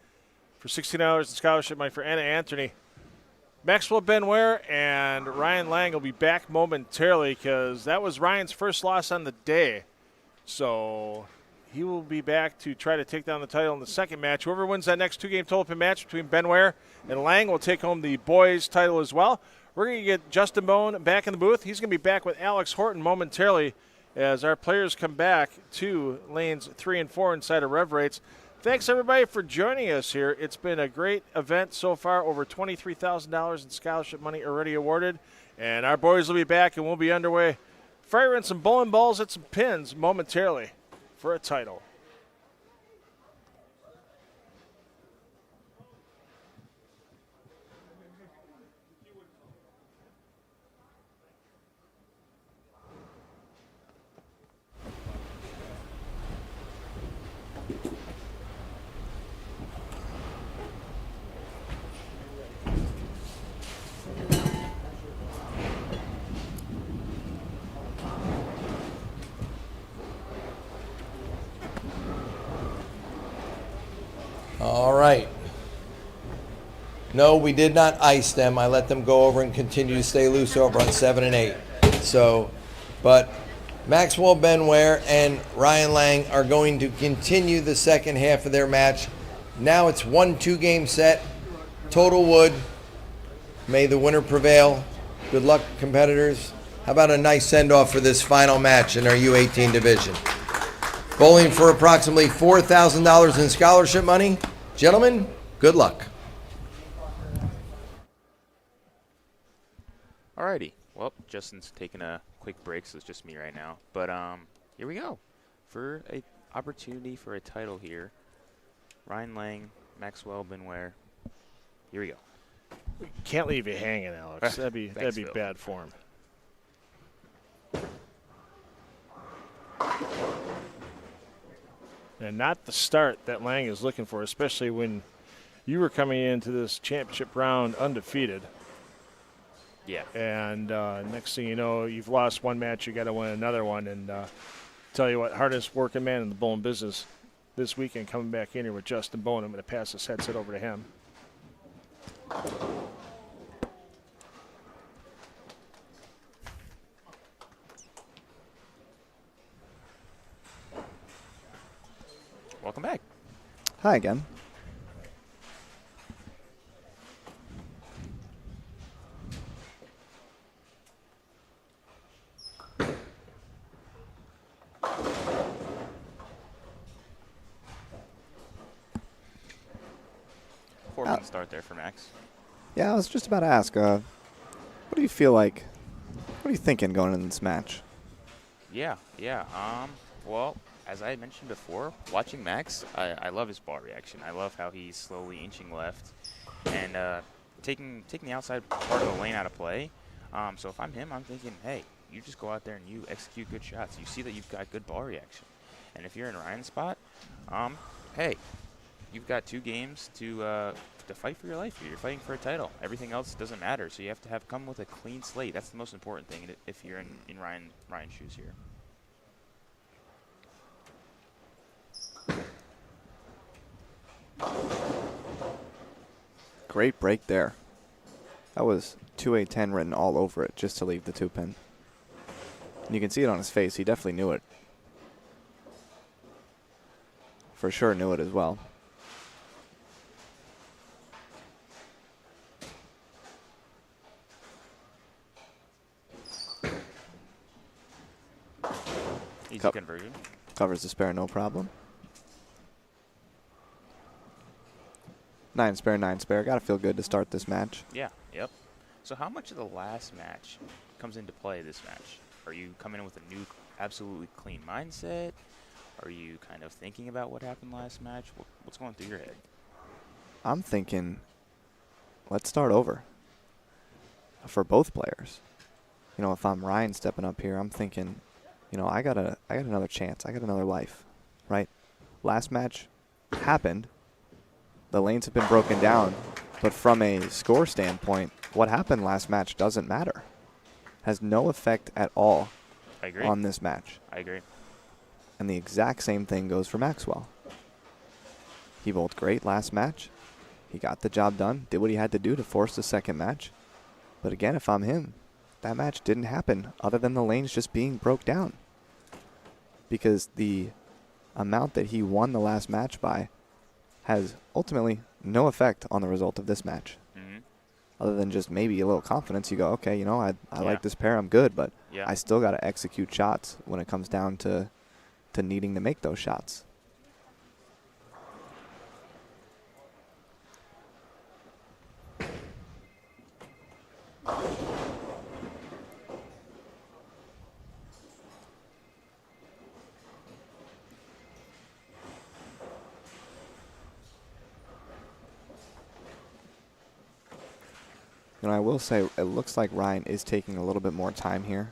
for $16 in scholarship money for Anna Anthony. Maxwell Benware and Ryan Lang will be back momentarily because that was Ryan's first loss on the day. So he will be back to try to take down the title in the second match. Whoever wins that next two-game total match between Benware and Lang will take home the boys' title as well. We're going to get Justin Bohn back in the booth. He's going to be back with Alex Horton momentarily as our players come back to lanes 3 and 4 inside of Rev Rates. Thanks, everybody, for joining us here. It's been a great event so far. Over $23,000 in scholarship money already awarded. And our boys will be back, and we'll be underway firing some bowling balls at some pins momentarily for a title. All right. No, we did not ice them. I let them go over and continue to stay loose over on 7 and 8. So, but Maxwell Benware and Ryan Lang are going to continue the second half of their match. Now it's 1-2 game set. Total wood. May the winner prevail. Good luck, competitors. How about a nice send-off for this final match in our U18 division? Bowling for approximately $4,000 in scholarship money. Gentlemen, good luck. Alrighty. Well, Justin's taking a quick break, so it's just me right now. But here we go for a opportunity for a title here. Ryan Lang, Maxwell Binware. Here we go. Can't leave you hanging, Alex. That'd be Thanks, that'd be Phil. bad form. And not the start that Lang is looking for, especially when you were coming into this championship round undefeated. Yeah. And next thing you know, you've lost one match, you got to win another one. And tell you what, hardest working man in the bowling business this weekend coming back in here with Justin Bohn. I'm going to pass this headset over to him. Welcome back. Hi again. Four-minute start there for Max. Yeah, I was just about to ask, what do you feel like? What are you thinking going into this match? Yeah. Well, as I mentioned before, watching Max, I love his ball reaction. I love how he's slowly inching left and taking the outside part of the lane out of play. So if I'm him, I'm thinking, hey, you just go out there and you execute good shots. You see that you've got good ball reaction. And if you're in Ryan's spot, hey, you've got 2 games to fight for your life here. You're fighting for a title. Everything else doesn't matter. So you have to come with a clean slate. That's the most important thing if you're in Ryan's shoes here. Great break there. That was 2-8-10 written all over it just to leave the 2-pin. And you can see it on his face. He definitely knew it. For sure knew it as well. Easy conversion. Covers the spare, no problem. 9 spare, 9 spare. Got to feel good to start this match. Yeah, yep. So how much of the last match comes into play this match? Are you coming in with a new, absolutely clean mindset? Are you kind of thinking about what happened last match? What's going through your head? I'm thinking, let's start over for both players. You know, if I'm Ryan stepping up here, I'm thinking, you know, I got another chance. I got another life, right? Last match happened. The lanes have been broken down, but from a score standpoint, what happened last match doesn't matter. Has no effect at all I agree. on this match. I agree. And the exact same thing goes for Maxwell. He bowled great last match. He got the job done, did what he had to do to force the second match. But again, if I'm him, that match didn't happen other than the lanes just being broke down. Because the amount that he won the last match by has ultimately no effect on the result of this match. Mm-hmm. Other than just maybe a little confidence. You go, okay, you know, I Yeah. like this pair, I'm good, but Yeah. I still got to execute shots when it comes down to needing to make those shots. You know, I will say it looks like Ryan is taking a little bit more time here,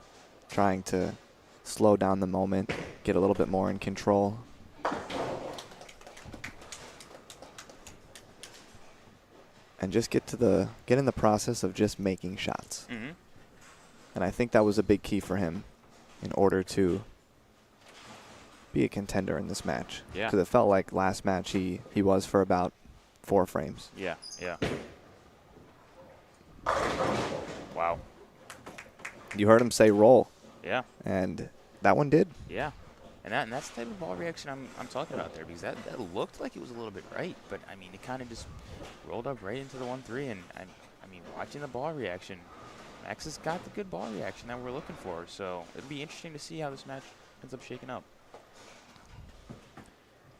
trying to slow down the moment, get a little bit more in control. And just get in the process of just making shots. Mm-hmm. And I think that was a big key for him in order to be a contender in this match. Yeah. Because it felt like last match he was for about 4 frames. Yeah. Wow. You heard him say roll, Yeah. and that one did. Yeah. And that's the type of ball reaction I'm talking about there, because that looked like it was a little bit right, but I mean it kind of just rolled up right into the 1-3, and I mean watching the ball reaction, Max has got the good ball reaction that we're looking for, so it'll be interesting to see how this match ends up shaking up.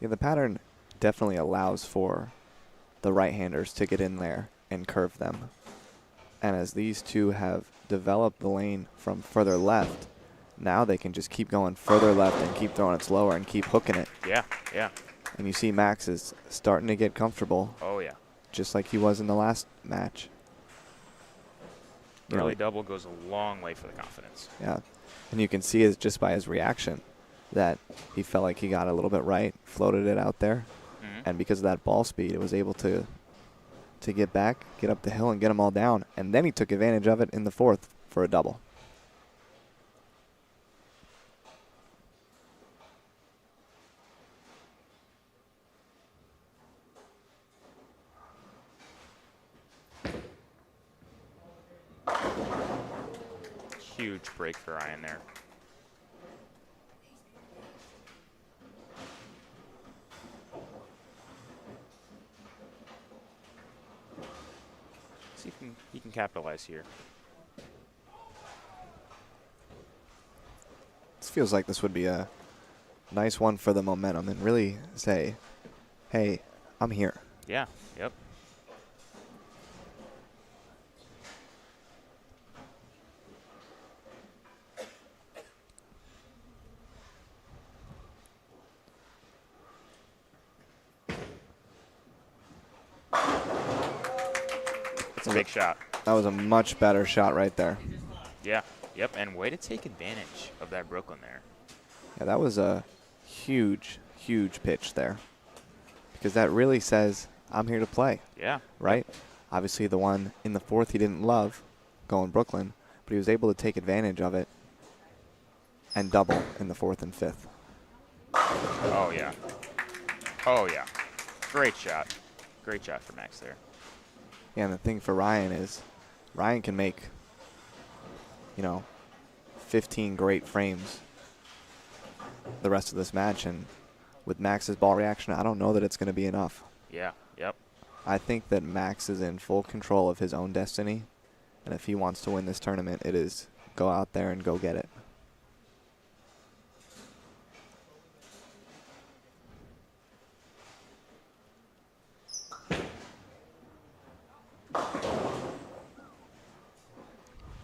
Yeah, the pattern definitely allows for the right-handers to get in there and curve them. And as these two have developed the lane from further left. Now they can just keep going further left and keep throwing it slower and keep hooking it. Yeah, yeah. And you see Max is starting to get comfortable, Oh, yeah. just like he was in the last match. Early double goes a long way for the confidence. Yeah. And you can see it just by his reaction that he felt like he got a little bit right, floated it out there. And because of that ball speed, it was able to get back, get up the hill, and get them all down. And then he took advantage of it in the fourth for a double. Huge break for Ryan there. See if he can capitalize here. This feels like this would be a nice one for the momentum and really say, hey, I'm here. Yeah, yep. It's a big shot. That was a much better shot right there. Yeah, yep, and way to take advantage of that Brooklyn there. Yeah, that was a huge, huge pitch there. Because that really says, I'm here to play. Yeah. Right? Obviously, the one in the fourth he didn't love, going Brooklyn, but he was able to take advantage of it and double in the fourth and fifth. Oh, yeah. Oh, yeah. Great shot. Great shot for Max there. Yeah, and the thing for Ryan is Ryan can make, 15 great frames the rest of this match. And with Max's ball reaction, I don't know that it's going to be enough. Yeah, yep. I think that Max is in full control of his own destiny. And if he wants to win this tournament, it is go out there and go get it.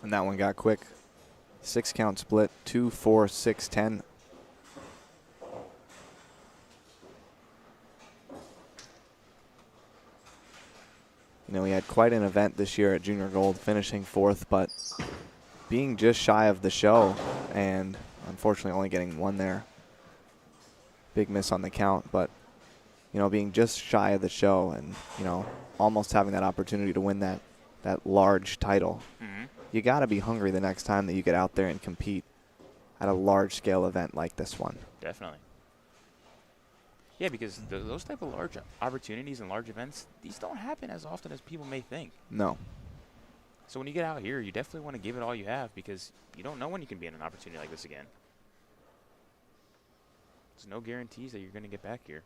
And that one got quick. 6-count split, 2-4, 6-10. He had quite an event this year at Junior Gold, finishing fourth, but being just shy of the show and unfortunately only getting one there. Big miss on the count, but, being just shy of the show and, almost having that opportunity to win that large title. You got to be hungry the next time that you get out there and compete at a large-scale event like this one. Definitely. Yeah, because those type of large opportunities and large events, these don't happen as often as people may think. No. So when you get out here, you definitely want to give it all you have because you don't know when you can be in an opportunity like this again. There's no guarantees that you're going to get back here.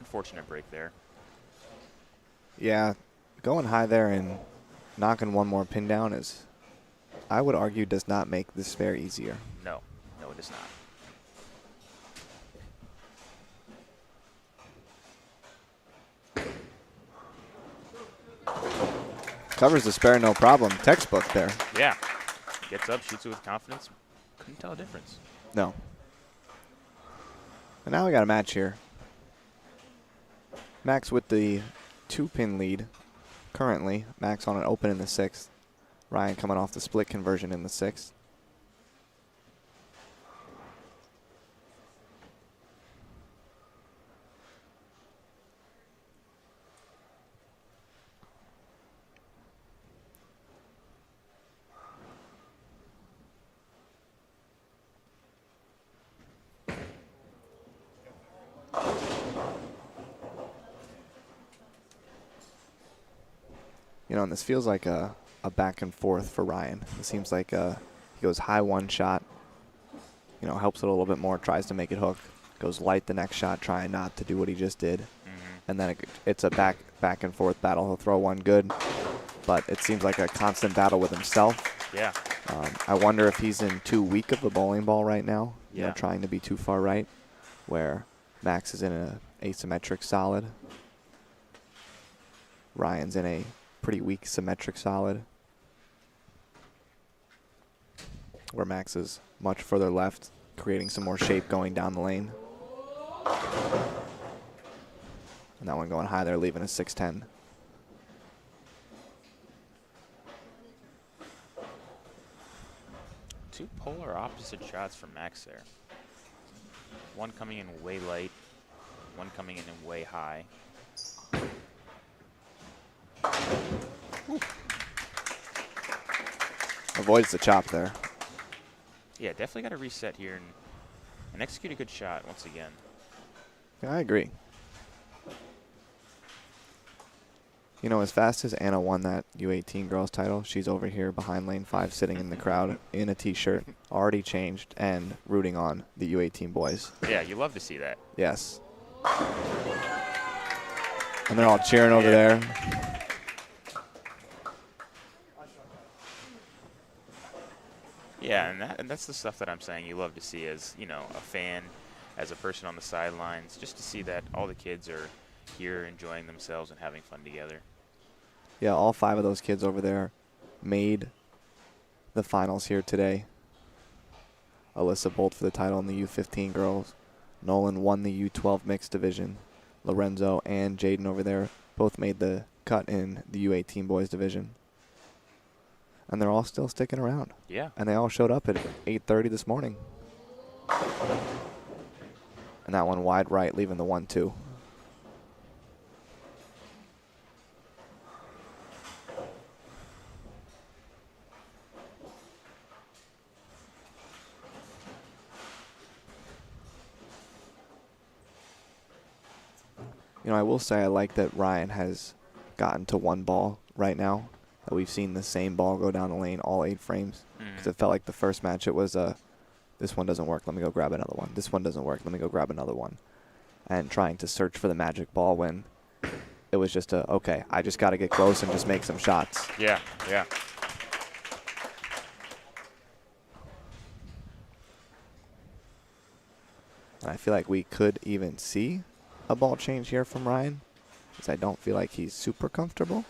Unfortunate break there. Yeah, going high there and knocking one more pin down is, I would argue, does not make this fair easier. No, it does not. Covers the spare, no problem. Textbook there. Yeah. Gets up, shoots it with confidence. Couldn't tell a difference. No. And now we got a match here. Max with the 2-pin lead currently. Max on an open in the sixth. Ryan coming off the split conversion in the sixth. And this feels like a back and forth for Ryan. It seems like he goes high one shot, helps it a little bit more, tries to make it hook, goes light the next shot, trying not to do what he just did. And then it's a back and forth battle. He'll throw one good, but it seems like a constant battle with himself. Yeah. I wonder if he's in too weak of a bowling ball right now. You know, Yeah. trying to be too far right, where Max is in a asymmetric solid. Ryan's in a pretty weak symmetric solid, where Max is much further left, creating some more shape going down the lane. And that one going high there, leaving a 6-10. Two polar opposite shots from Max there. One coming in way light, one coming in way high. Avoids the chop there. Yeah, definitely got to reset here and execute a good shot once again. Yeah, I agree. You know, as fast as Anna won that U18 girls title, she's over here behind lane 5 sitting in the crowd in a t-shirt, already changed, and rooting on the U18 boys. Yeah, you love to see that. Yes. And they're all cheering over there. Yeah, and that's the stuff that I'm saying you love to see as, you know, a fan, as a person on the sidelines, just to see that all the kids are here enjoying themselves and having fun together. Yeah, all 5 of those kids over there made the finals here today. Alyssa Bolt for the title in the U15 girls. Nolan won the U12 mixed division. Lorenzo and Jaden over there both made the cut in the U18 boys division. And they're all still sticking around. Yeah. And they all showed up at 8:30 this morning. And that one wide right, leaving the 1-2. You know, I will say I like that Ryan has gotten to one ball right now. That we've seen the same ball go down the lane all 8 frames. Because it felt like the first match it was this one doesn't work, let me go grab another one. This one doesn't work, let me go grab another one. And trying to search for the magic ball when it was just okay, I just got to get close and just make some shots. Yeah, yeah. And I feel like we could even see a ball change here from Ryan, because I don't feel like he's super comfortable.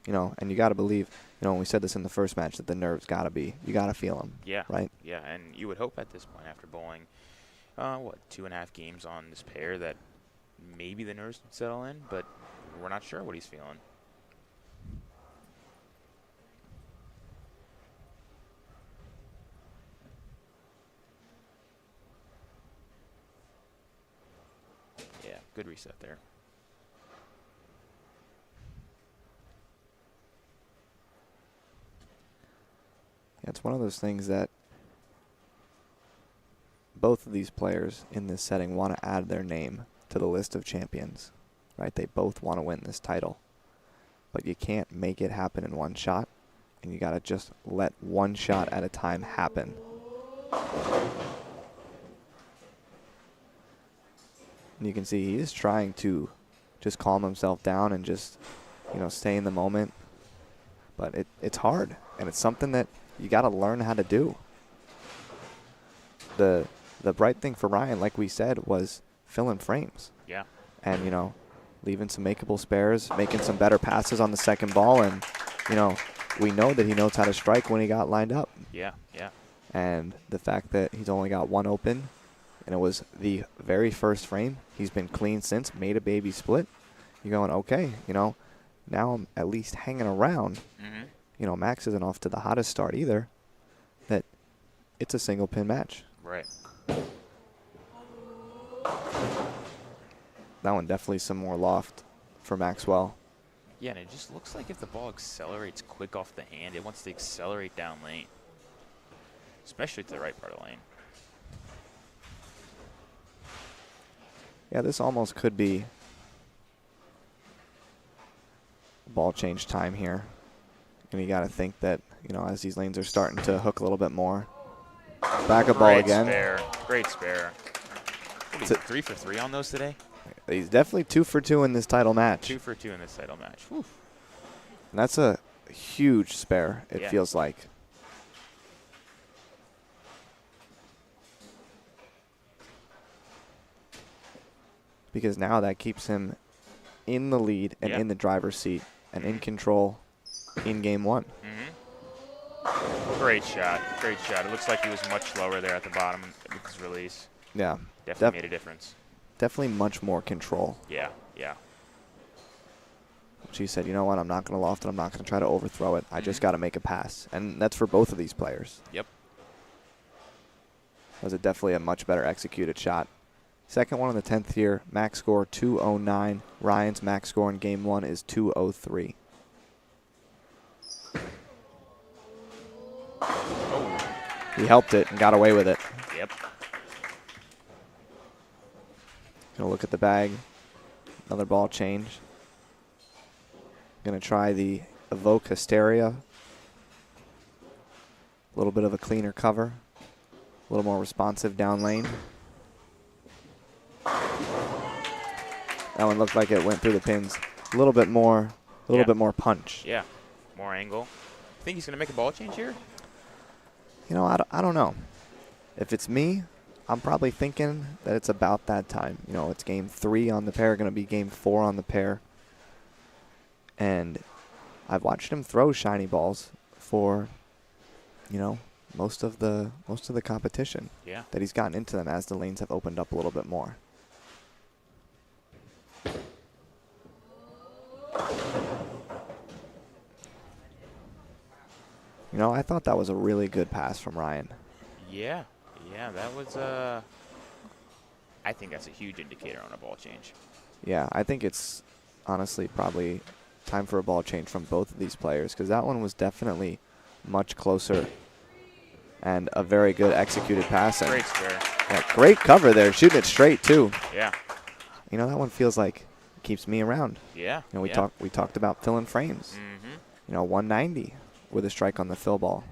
You know, and you got to believe, you know, when we said this in the first match, that the nerves got to be, you got to feel them. Yeah. Right? Yeah, and you would hope at this point after bowling, 2.5 games on this pair that maybe the nerves would settle in, but we're not sure what he's feeling. Yeah, good reset there. Yeah, it's one of those things that both of these players in this setting want to add their name to the list of champions, right? They both want to win this title. But you can't make it happen in one shot, and you got to just let one shot at a time happen. And you can see he is trying to just calm himself down and just, you know, stay in the moment. But it's hard, and it's something that you got to learn how to do. The bright thing for Ryan, like we said, was filling frames. Yeah. And, you know, leaving some makeable spares, making some better passes on the second ball. And, you know, we know that he knows how to strike when he got lined up. Yeah, yeah. And the fact that he's only got one open, and it was the very first frame, he's been clean since, made a baby split. You're going, okay, you know, now I'm at least hanging around. Mm-hmm. You know, Max isn't off to the hottest start either. That it's a single pin match. Right. That one definitely some more loft for Maxwell. Yeah, and it just looks like if the ball accelerates quick off the hand, it wants to accelerate down lane, especially to the right part of the lane. Yeah, this almost could be ball change time here. And you got to think that, you know, as these lanes are starting to hook a little bit more. Back up ball again. Spare. Great spare. What, he's 3 for 3 on those today? He's definitely 2 for 2 in this title match. 2 for 2 in this title match. Whew. And that's a huge spare, it Yeah. feels like. because now that keeps him in the lead and in the driver's seat and in control in game one. Great shot. Great shot. It looks like he was much lower there at the bottom with his release. Yeah. Definitely made a difference. Definitely much more control. Yeah, yeah. She said, you know what, I'm not going to loft it. I'm not going to try to overthrow it. I just got to make a pass. And that's for both of these players. Yep. That was definitely a much better executed shot. Second one in the 10th here, max score 209. Ryan's max score in game one is 203. Oh. He helped it and got away with it. Yep. Gonna look at the bag. Another ball change. Gonna try the Evoke Hysteria. A little bit of a cleaner cover. A little more responsive down lane. That one looked like it went through the pins. A little bit more punch. Yeah. More angle. Think he's going to make a ball change here? You know, I don't know. If it's me, I'm probably thinking that it's about that time. You know, it's game 3 on the pair, going to be game 4 on the pair. And I've watched him throw shiny balls for, you know, most of the competition. Yeah. That he's gotten into them as the lanes have opened up a little bit more. You know, I thought that was a really good pass from Ryan. Yeah. Yeah, that was I think that's a huge indicator on a ball change. Yeah, I think it's honestly probably time for a ball change from both of these players, because that one was definitely much closer and a very good executed pass. Great square. Yeah, great cover there, shooting it straight too. Yeah. You know, that one feels like it keeps me around. Yeah. You know, we talked about filling frames. Mm-hmm. You know, 190 with a strike on the fill ball.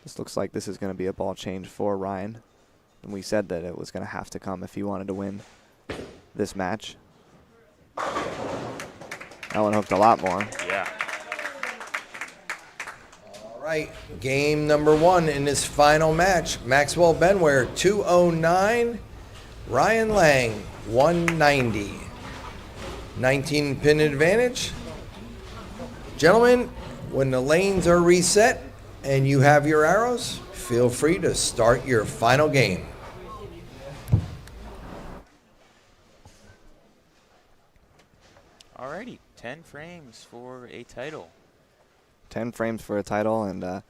This looks like this is going to be a ball change for Ryan. And we said that it was going to have to come if he wanted to win this match. That one hooked a lot more. Yeah. All right, game number 1 in this final match. Maxwell Benware 209, Ryan Lang 190. 19 pin advantage. Gentlemen, when the lanes are reset and you have your arrows, feel free to start your final game. Alrighty, 10 frames for a title. 10 frames for a title, and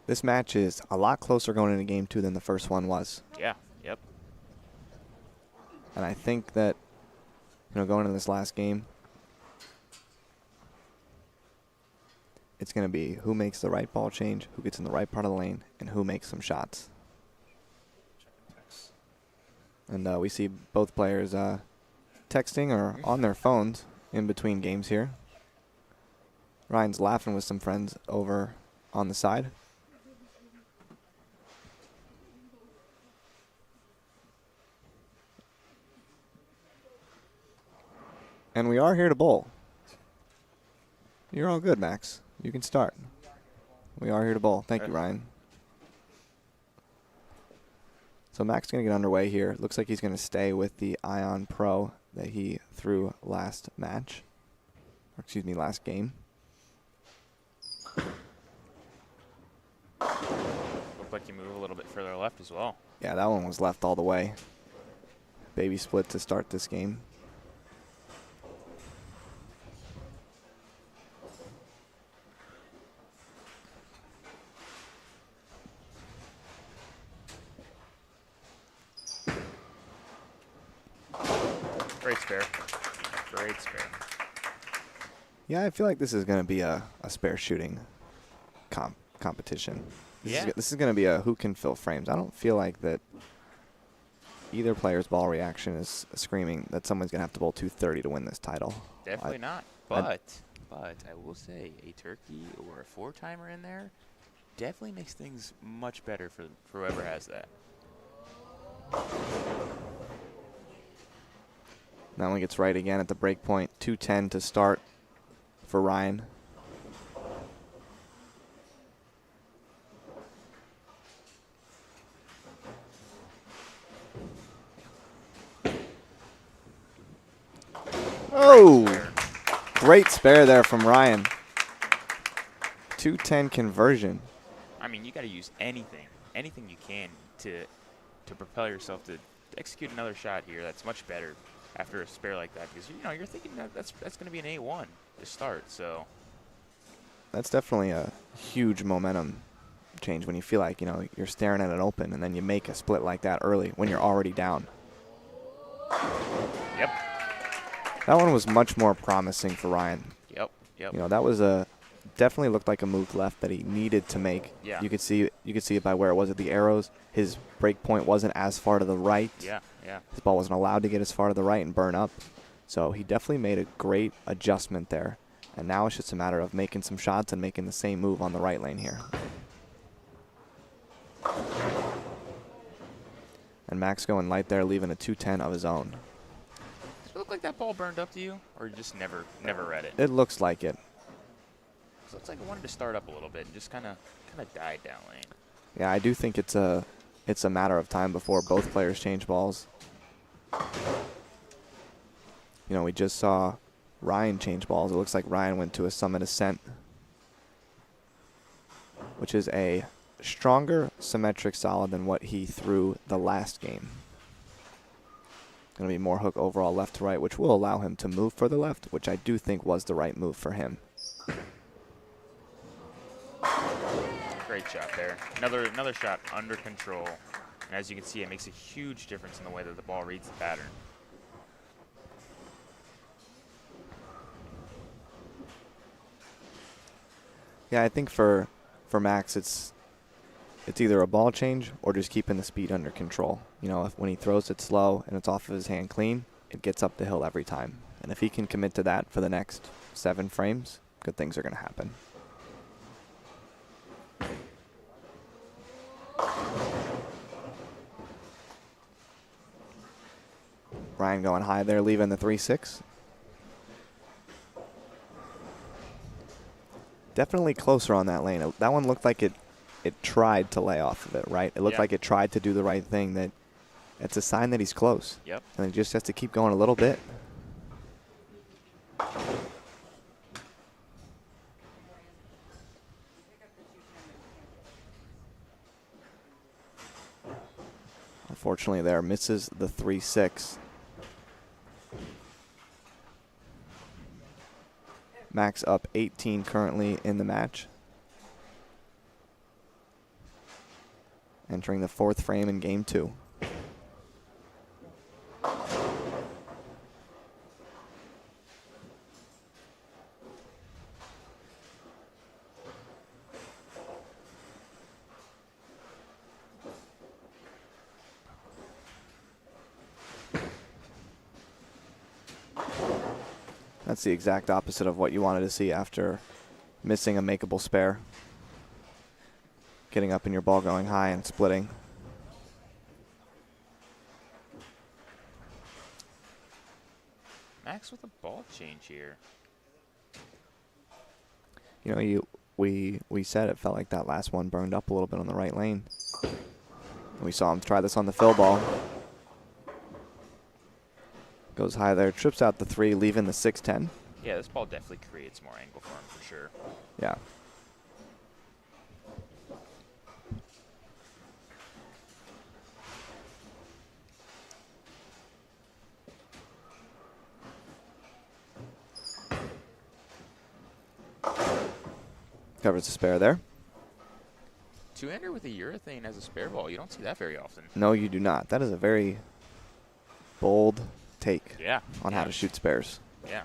this match is a lot closer going into game 2 than the first one was. Yeah, yep. And I think that, you know, going into this last game, it's going to be who makes the right ball change, who gets in the right part of the lane, and who makes some shots. And we see both players texting or on their phones in between games here. Ryan's laughing with some friends over on the side. And we are here to bowl. You're all good, Max. You can start. We are here to bowl. Thank you, Ryan. So Max is going to get underway here. Looks like he's going to stay with the Ion Pro that he threw last match. Or excuse me, last game. Looked like you move a little bit further left as well. Yeah, that one was left all the way. Baby split to start this game. Great spare. Great spare. Yeah, I feel like this is going to be a spare shooting competition. This is going to be a who can fill frames. I don't feel like that either player's ball reaction is screaming that someone's going to have to bowl 230 to win this title. Definitely not. But I will say a turkey or a 4-timer in there definitely makes things much better for whoever has that. That one gets right again at the break point. 210 to start for Ryan. Oh, great spare there from Ryan. 210 conversion. I mean, you got to use anything you can to propel yourself to execute another shot here. That's much better after a spare like that, because you're thinking that's going to be an 8-1 to start. So That's definitely a huge momentum change when you feel like you're staring at an open and then you make a split like that early when you're already down. Yep. That one was much more promising for Ryan. Yep. That was definitely looked like a move left that he needed to make. Yeah. You could see it by where it was at the arrows. His break point wasn't as far to the right. Yeah. His ball wasn't allowed to get as far to the right and burn up. So he definitely made a great adjustment there. And now it's just a matter of making some shots and making the same move on the right lane here. And Max going light there, leaving a 210 of his own. Does it look like that ball burned up to you, or you just never read it? It looks like it. So it's like it wanted to start up a little bit and just kind of died down lane. Yeah, I do think it's a matter of time before both players change balls. We just saw Ryan change balls. It looks like Ryan went to a Summit Ascent, which is a stronger symmetric solid than what he threw the last game. Going to be more hook overall left to right, which will allow him to move further left, which I do think was the right move for him. Great shot there. Another shot under control. And as you can see, it makes a huge difference in the way that the ball reads the pattern. Yeah, I think for Max, it's either a ball change or just keeping the speed under control. When he throws it slow and it's off of his hand clean, it gets up the hill every time. And if he can commit to that for the next 7 frames, good things are going to happen. Ryan going high there, leaving the 3-6. Definitely closer on that lane. That one looked like it tried to lay off of it, right? It looked like it tried to do the right thing. It's a sign that he's close. Yep. And he just has to keep going a little bit. Unfortunately there, misses the 3-6. Max up 18 currently in the match. Entering the 4th frame in game 2. That's the exact opposite of what you wanted to see after missing a makeable spare. Getting up in your ball going high and splitting. Max with a ball change here. We said it felt like that last one burned up a little bit on the right lane. We saw him try this on the fill ball. Goes high there, trips out the 3, leaving the 6-10. Yeah, this ball definitely creates more angle for him for sure. Yeah. Covers the spare there. 2-hander with a urethane as a spare ball. You don't see that very often. No, you do not. That is a very bold take on how to shoot spares. Yeah.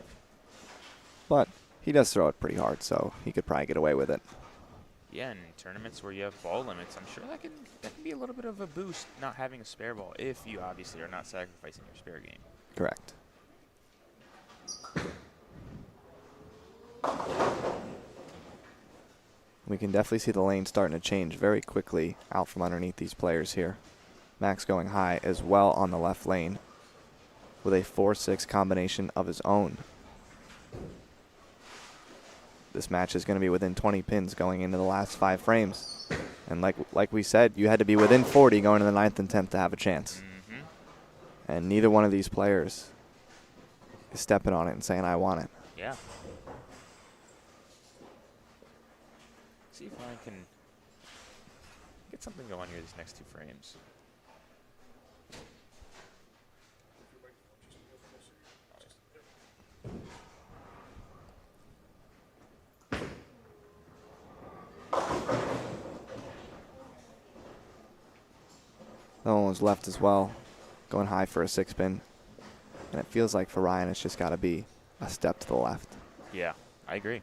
But he does throw it pretty hard, so he could probably get away with it. Yeah, in tournaments where you have ball limits, I'm sure that can be a little bit of a boost not having a spare ball if you obviously are not sacrificing your spare game. Correct. We can definitely see the lane starting to change very quickly out from underneath these players here. Max going high as well on the left lane with a 4-6 combination of his own. This match is going to be within 20 pins going into the last 5 frames. And like we said, you had to be within 40 going to the 9th and 10th to have a chance. Mm-hmm. And neither one of these players is stepping on it and saying, I want it. Yeah. See if I can get something going here these next 2 frames. That one was left as well, going high for a 6-pin. And it feels like for Ryan, it's just got to be a step to the left. Yeah, I agree.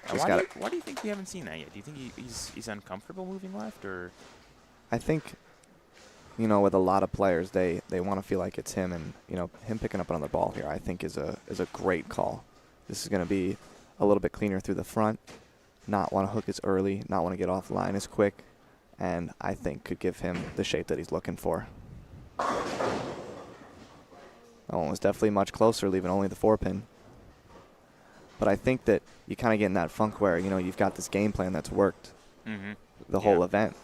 Why do you think we haven't seen that yet? Do you think he's uncomfortable moving left, or? I think, you know, with a lot of players, they want to feel like it's him, and you know, him picking up another ball here, I think is a great call. This is going to be a little bit cleaner through the front. Not want to hook as early, not want to get off line as quick, and I think could give him the shape that he's looking for. That one was definitely much closer, leaving only the 4-pin. But I think that you kind of get in that funk where, you know, you've got this game plan that's worked the whole event.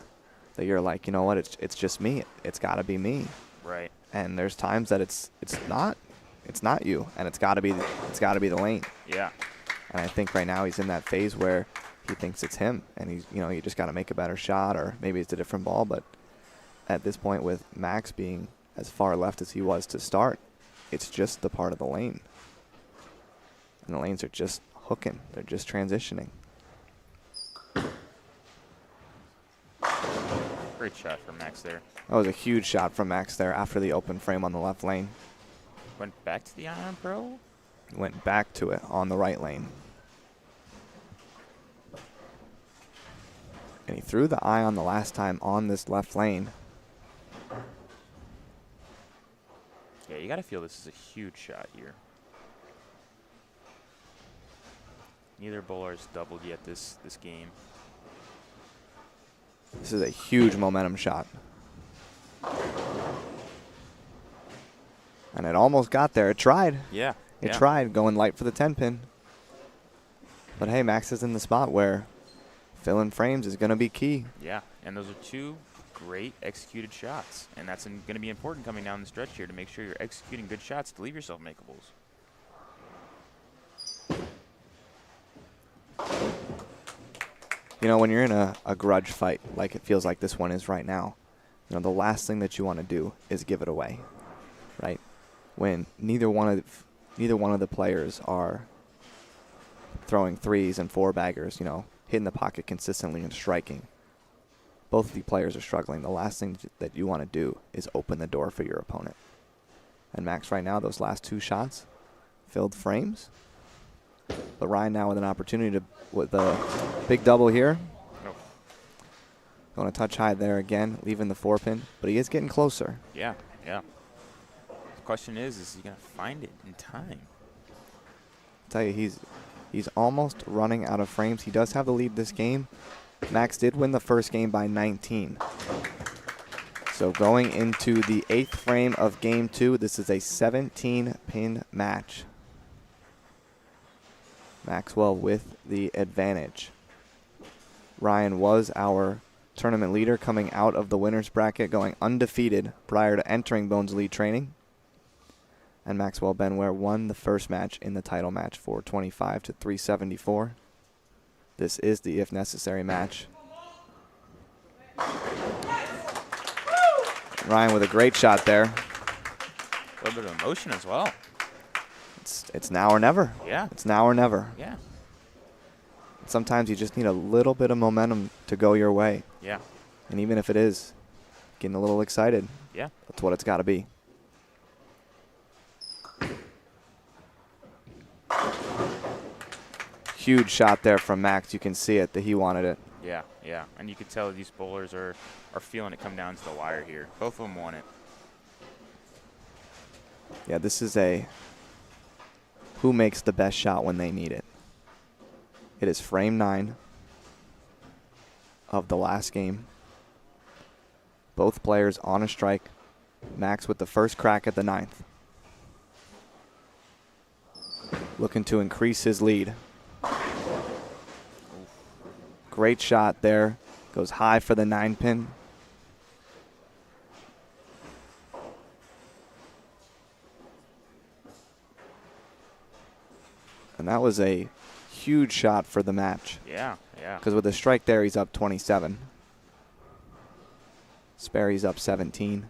That you're like, you know what, it's just me. It's got to be me. Right. And there's times that it's not you, and it's got to be the lane. Yeah. And I think right now he's in that phase where he thinks it's him, and he's, you know, you just got to make a better shot, or maybe it's a different ball. But at this point, with Max being as far left as he was to start, it's just the part of the lane. And the lanes are just hooking. They're just transitioning. Great shot from Max there. That was a huge shot from Max there after the open frame on the left lane. Went back to the iron pro. Went back to it on the right lane. And he threw the iron the last time on this left lane. Yeah, you got to feel this is a huge shot here. Neither bowler has doubled yet this game. This is a huge momentum shot. And it almost got there. It tried. Yeah. It tried going light for the 10-pin. But hey, Max is in the spot where filling frames is going to be key. Yeah, and those are 2 great executed shots. And that's going to be important coming down the stretch here to make sure you're executing good shots to leave yourself makeables. You know, when you're in a grudge fight, like it feels like this one is right now, you know, the last thing that you want to do is give it away, right? When neither one of the players are throwing 3s and 4-baggers, you know, hitting the pocket consistently and striking. Both of the players are struggling. The last thing that you want to do is open the door for your opponent. And Max right now, those last 2 shots, filled frames. But Ryan now with an opportunity to, with a big double here. Nope. Going to touch high there again, leaving the 4-pin. But he is getting closer. Yeah, yeah. The question is he going to find it in time? I'll tell you, he's almost running out of frames. He does have the lead this game. Max did win the first game by 19. So going into the 8th frame of game 2, this is a 17-pin match. Maxwell with the advantage. Ryan was our tournament leader coming out of the winner's bracket, going undefeated prior to entering Bohn's lead training. And Maxwell Benware won the first match in the title match for 25 to 374. This is the if necessary match. Ryan with a great shot there. A little bit of emotion as well. It's now or never. Yeah. It's now or never. Yeah. Sometimes you just need a little bit of momentum to go your way. Yeah. And even if it is getting a little excited, Yeah. that's what it's got to be. Huge shot there from Max. You can see it that he wanted it. Yeah, yeah. And you could tell these bowlers are feeling it come down to the wire here. Both of them want it. Yeah, this is a who makes the best shot when they need it. It is frame 9 of the last game. Both players on a strike. Max with the first crack at the 9th. Looking to increase his lead. Great shot there. Goes high for the 9-pin. And that was a huge shot for the match. Yeah, yeah. Because with a strike there, he's up 27. Sperry's up 17.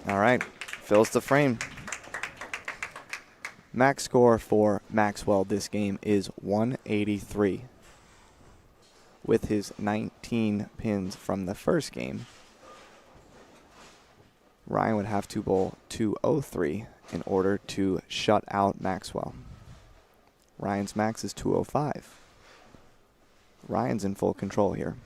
All right, fills the frame. Max score for Maxwell this game is 183. With his 19 pins from the first game, Ryan would have to bowl 203 in order to shut out Maxwell. Ryan's max is 205. Ryan's in full control here.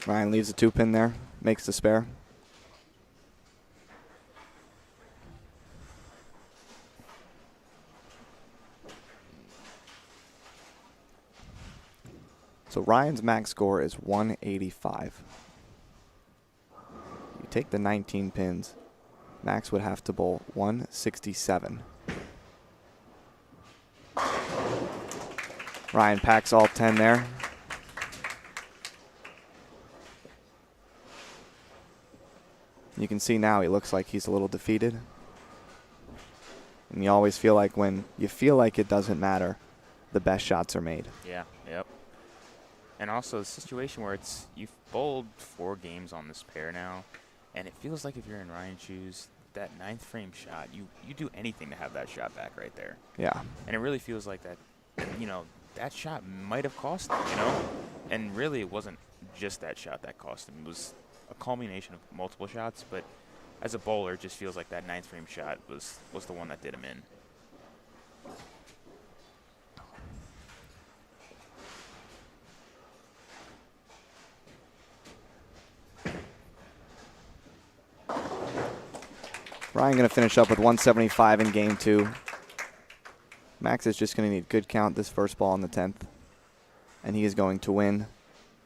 Ryan leaves a 2-pin there, makes the spare. So Ryan's max score is 185. You take the 19 pins, Max would have to bowl 167. Ryan packs all 10 there. You can see now he looks like he's a little defeated. And you always feel like when you feel like it doesn't matter, the best shots are made. Yeah, yep. And also the situation where you've bowled 4 games on this pair now, and it feels like if you're in Ryan's shoes, that 9th frame shot, you do anything to have that shot back right there. Yeah. And it really feels like that, that shot might have cost him, And really it wasn't just that shot that cost him. It was a culmination of multiple shots, but as a bowler, it just feels like that 9th frame shot was the one that did him in. Ryan going to finish up with 175 in game 2. Max is just going to need good count this first ball on the 10th. And he is going to win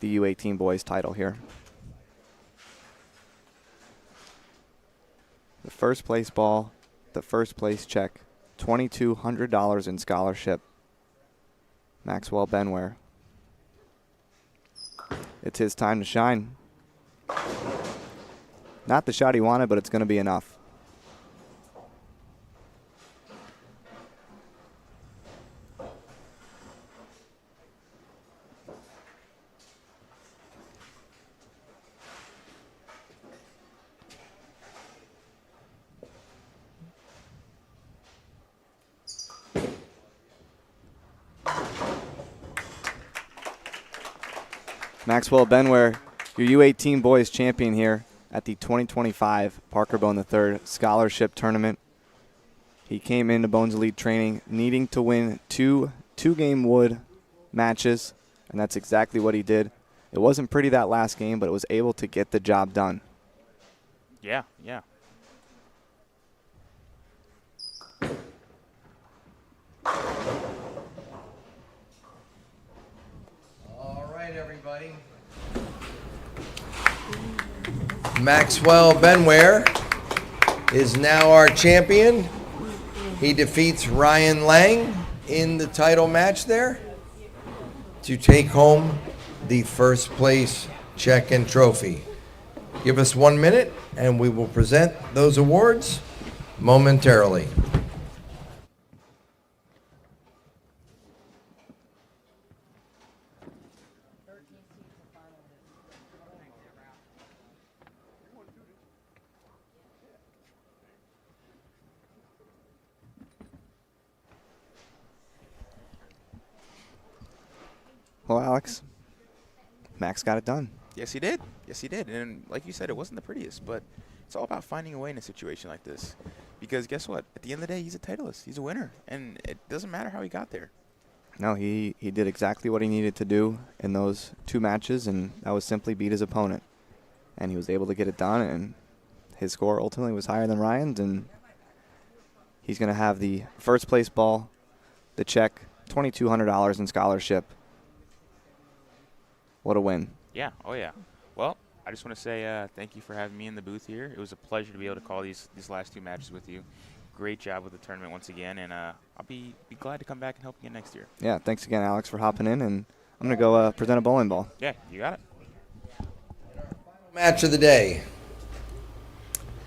the U18 boys title here. The first place ball, the first place check, $2,200 in scholarship. Maxwell Benware. It's his time to shine. Not the shot he wanted, but it's going to be enough. Maxwell Benware, your U18 boys champion here at the 2025 Parker Bohn III Scholarship Tournament. He came into Bohn's Elite Training needing to win two-game wood matches, and that's exactly what he did. It wasn't pretty that last game, but it was able to get the job done. Yeah, yeah. All right, everybody. Maxwell Benware is now our champion. He defeats Ryan Lang in the title match there to take home the first place check and trophy. Give us 1 minute and we will present those awards momentarily. Well, Alex, Max got it done. Yes, he did. Yes, he did. And like you said, it wasn't the prettiest, but it's all about finding a way in a situation like this. Because guess what? At the end of the day, he's a titleist. He's a winner. And it doesn't matter how he got there. No, he did exactly what he needed to do in those 2 matches, and that was simply beat his opponent. And he was able to get it done, and his score ultimately was higher than Ryan's, and he's going to have the first place ball, the check, $2,200 in scholarship. What a win. Yeah. Oh, yeah. Well, I just want to say thank you for having me in the booth here. It was a pleasure to be able to call these last 2 matches with you. Great job with the tournament once again, and I'll be glad to come back and help again next year. Yeah, thanks again, Alex, for hopping in, and I'm going to go present a bowling ball. Yeah, you got it. Match of the day.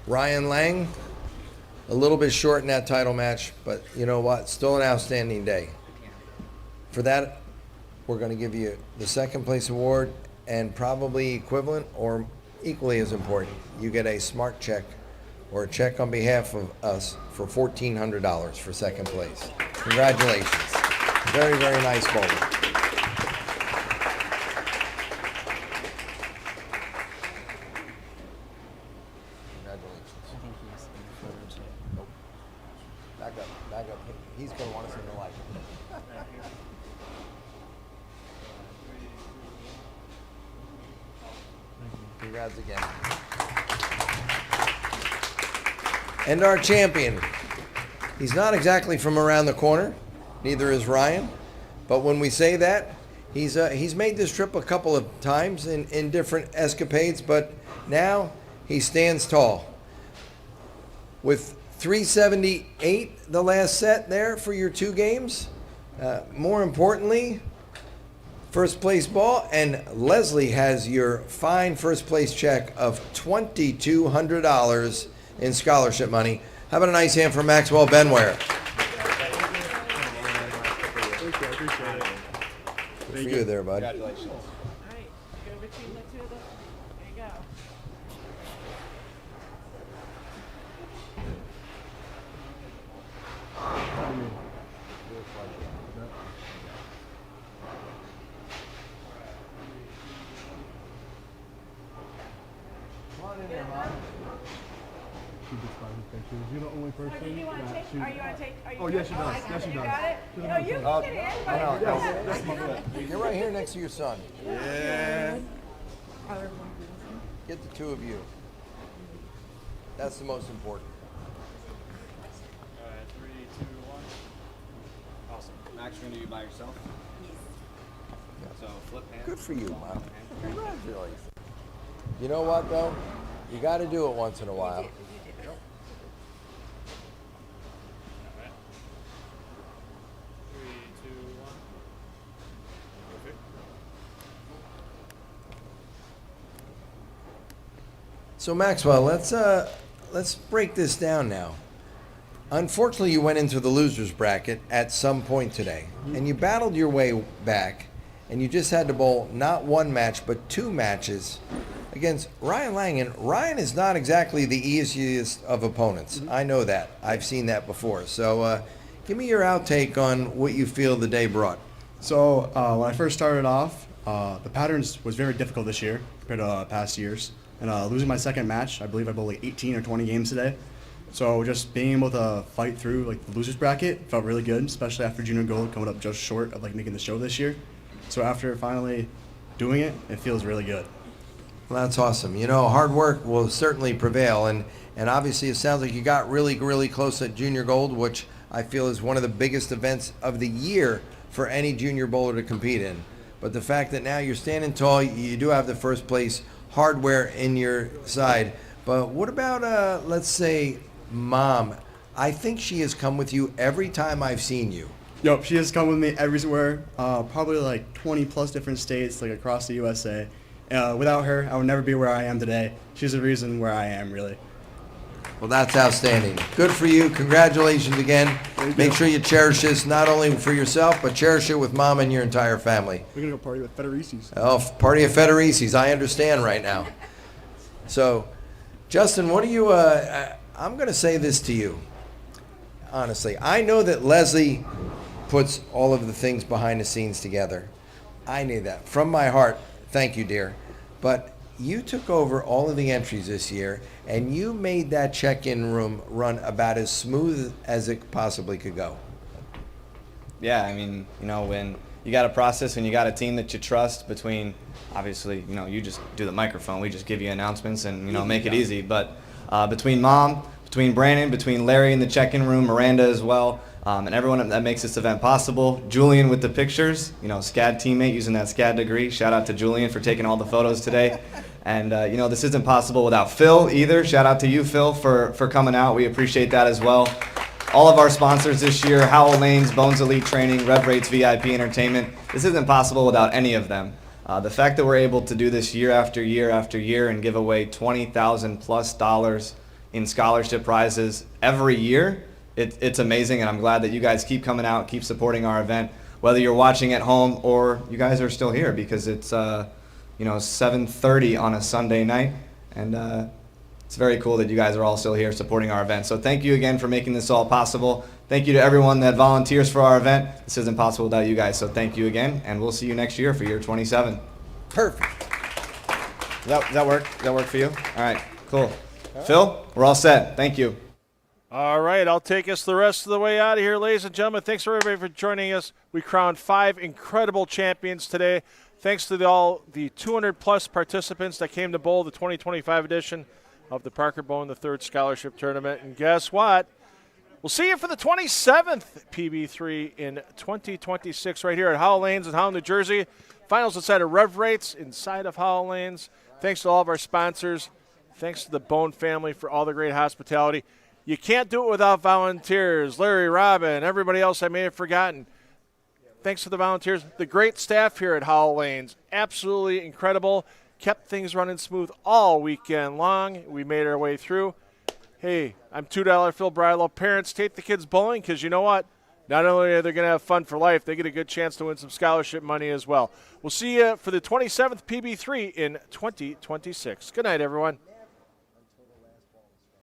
Ryan Lang, a little bit short in that title match, but you know what? Still an outstanding day. For that, we're going to give you the second place award, and probably equivalent or equally as important, you get a smart check or a check on behalf of us for $1,400 for second place. Congratulations. Very, very nice bowling. Back up. He's going to want to see the light. Congrats again. And our champion. He's not exactly from around the corner, neither is Ryan. But when we say that, he's made this trip a couple of times in different escapades, but now he stands tall. With 378 the last set there for your 2 games. More importantly, first place ball, and Leslie has your fine first place check of $2,200 in scholarship money. How about a nice hand for Maxwell Benware? Good for you there, bud. Alright, go between the 2 of them. There you go. You're the only person. Did you want to take? Are you on take? Are you Oh, yes, she does. Yes, she You does. got it? No, you can get in. You're right here next to your son. Yeah. Get the 2 of you. That's the most important. 3, 2, 1. Awesome. Max, you're going to be by yourself? So flip hand. Good for you, Mom. Congratulations. You know what, though? You got to do it once in a while. 3, 2, 1. Perfect. So Maxwell, let's break this down now. Unfortunately, you went into the losers bracket at some point today, and you battled your way back, and you just had to bowl not 1 match but 2 matches against Ryan Lang. And Ryan is not exactly the easiest of opponents. I know that. I've seen that before. So give me your outtake on what you feel the day brought. So when I first started off, the patterns was very difficult this year compared to past years. And losing my second match, I believe I bowled like 18 or 20 games today. So just being able to fight through like the losers bracket felt really good, especially after junior gold coming up just short of like making the show this year. So after finally doing it, it feels really good. Well, that's awesome. You know, hard work will certainly prevail, and obviously it sounds like you got really, really close at Junior Gold, which I feel is one of the biggest events of the year for any junior bowler to compete in. But the fact that now you're standing tall, you do have the first place hardware in your side. But what about, let's say, Mom? I think she has come with you every time I've seen you. Yep, she has come with me everywhere, probably like 20 plus different states, like across the USA. Without her, I would never be where I am today. She's the reason where I am, really. Well, that's outstanding. Good for you. Congratulations again. Make sure you cherish this, not only for yourself, but cherish it with Mom and your entire family. We're going to go party with Federicis. Oh, party of Federicis. I understand right now. So, Justin, what do you, I'm going to say this to you. Honestly, I know that Leslie puts all of the things behind the scenes together. I knew that. From my heart, thank you, dear. But you took over all of the entries this year, and you made that check-in room run about as smooth as it possibly could go. Yeah, I mean, you know, when you got a process and you got a team that you trust between, obviously, you know, you just do the microphone. We just give you announcements and, you know, make it easy. But between Mom, between Brandon, between Larry in the check-in room, Miranda as well, and everyone that makes this event possible, Julian with the pictures, you know, SCAD teammate using that SCAD degree. Shout out to Julian for taking all the photos today. And, you know, this isn't possible without Phil either. Shout out to you, Phil, for coming out. We appreciate that as well. All of our sponsors this year, Howell Lanes, Bones Elite Training, Rev Rates VIP Entertainment. This isn't possible without any of them. The fact that we're able to do this year after year after year and give away $20,000+ in scholarship prizes every year, it's amazing, and I'm glad that you guys keep coming out, keep supporting our event, whether you're watching at home or you guys are still here because it's 7:30 on a Sunday night, and it's very cool that you guys are all still here supporting our event. So thank you again for making this all possible. Thank you to everyone that volunteers for our event. This isn't possible without you guys, so thank you again, and we'll see you next year for year 27. Perfect. Does that work? Does that work for you? All right, cool. Phil, we're all set. Thank you. All right, I'll take us the rest of the way out of here, ladies and gentlemen. Thanks for everybody for joining us. We crowned 5 incredible champions today. Thanks to all the 200-plus participants that came to bowl the 2025 edition of the Parker Bohn III Scholarship Tournament. And guess what? We'll see you for the 27th PB3 in 2026 right here at Howell Lanes in Howell, New Jersey. Finals inside of Rev Rates inside of Howell Lanes. Thanks to all of our sponsors. Thanks to the Bohn family for all the great hospitality. You can't do it without volunteers. Larry, Robin, everybody else I may have forgotten. Thanks to the volunteers. The great staff here at Howell Lanes. Absolutely incredible. Kept things running smooth all weekend long. We made our way through. Hey, I'm $2 Phil Bridlow. Parents, take the kids bowling because you know what? Not only are they going to have fun for life, they get a good chance to win some scholarship money as well. We'll see you for the 27th PB3 in 2026. Good night, everyone.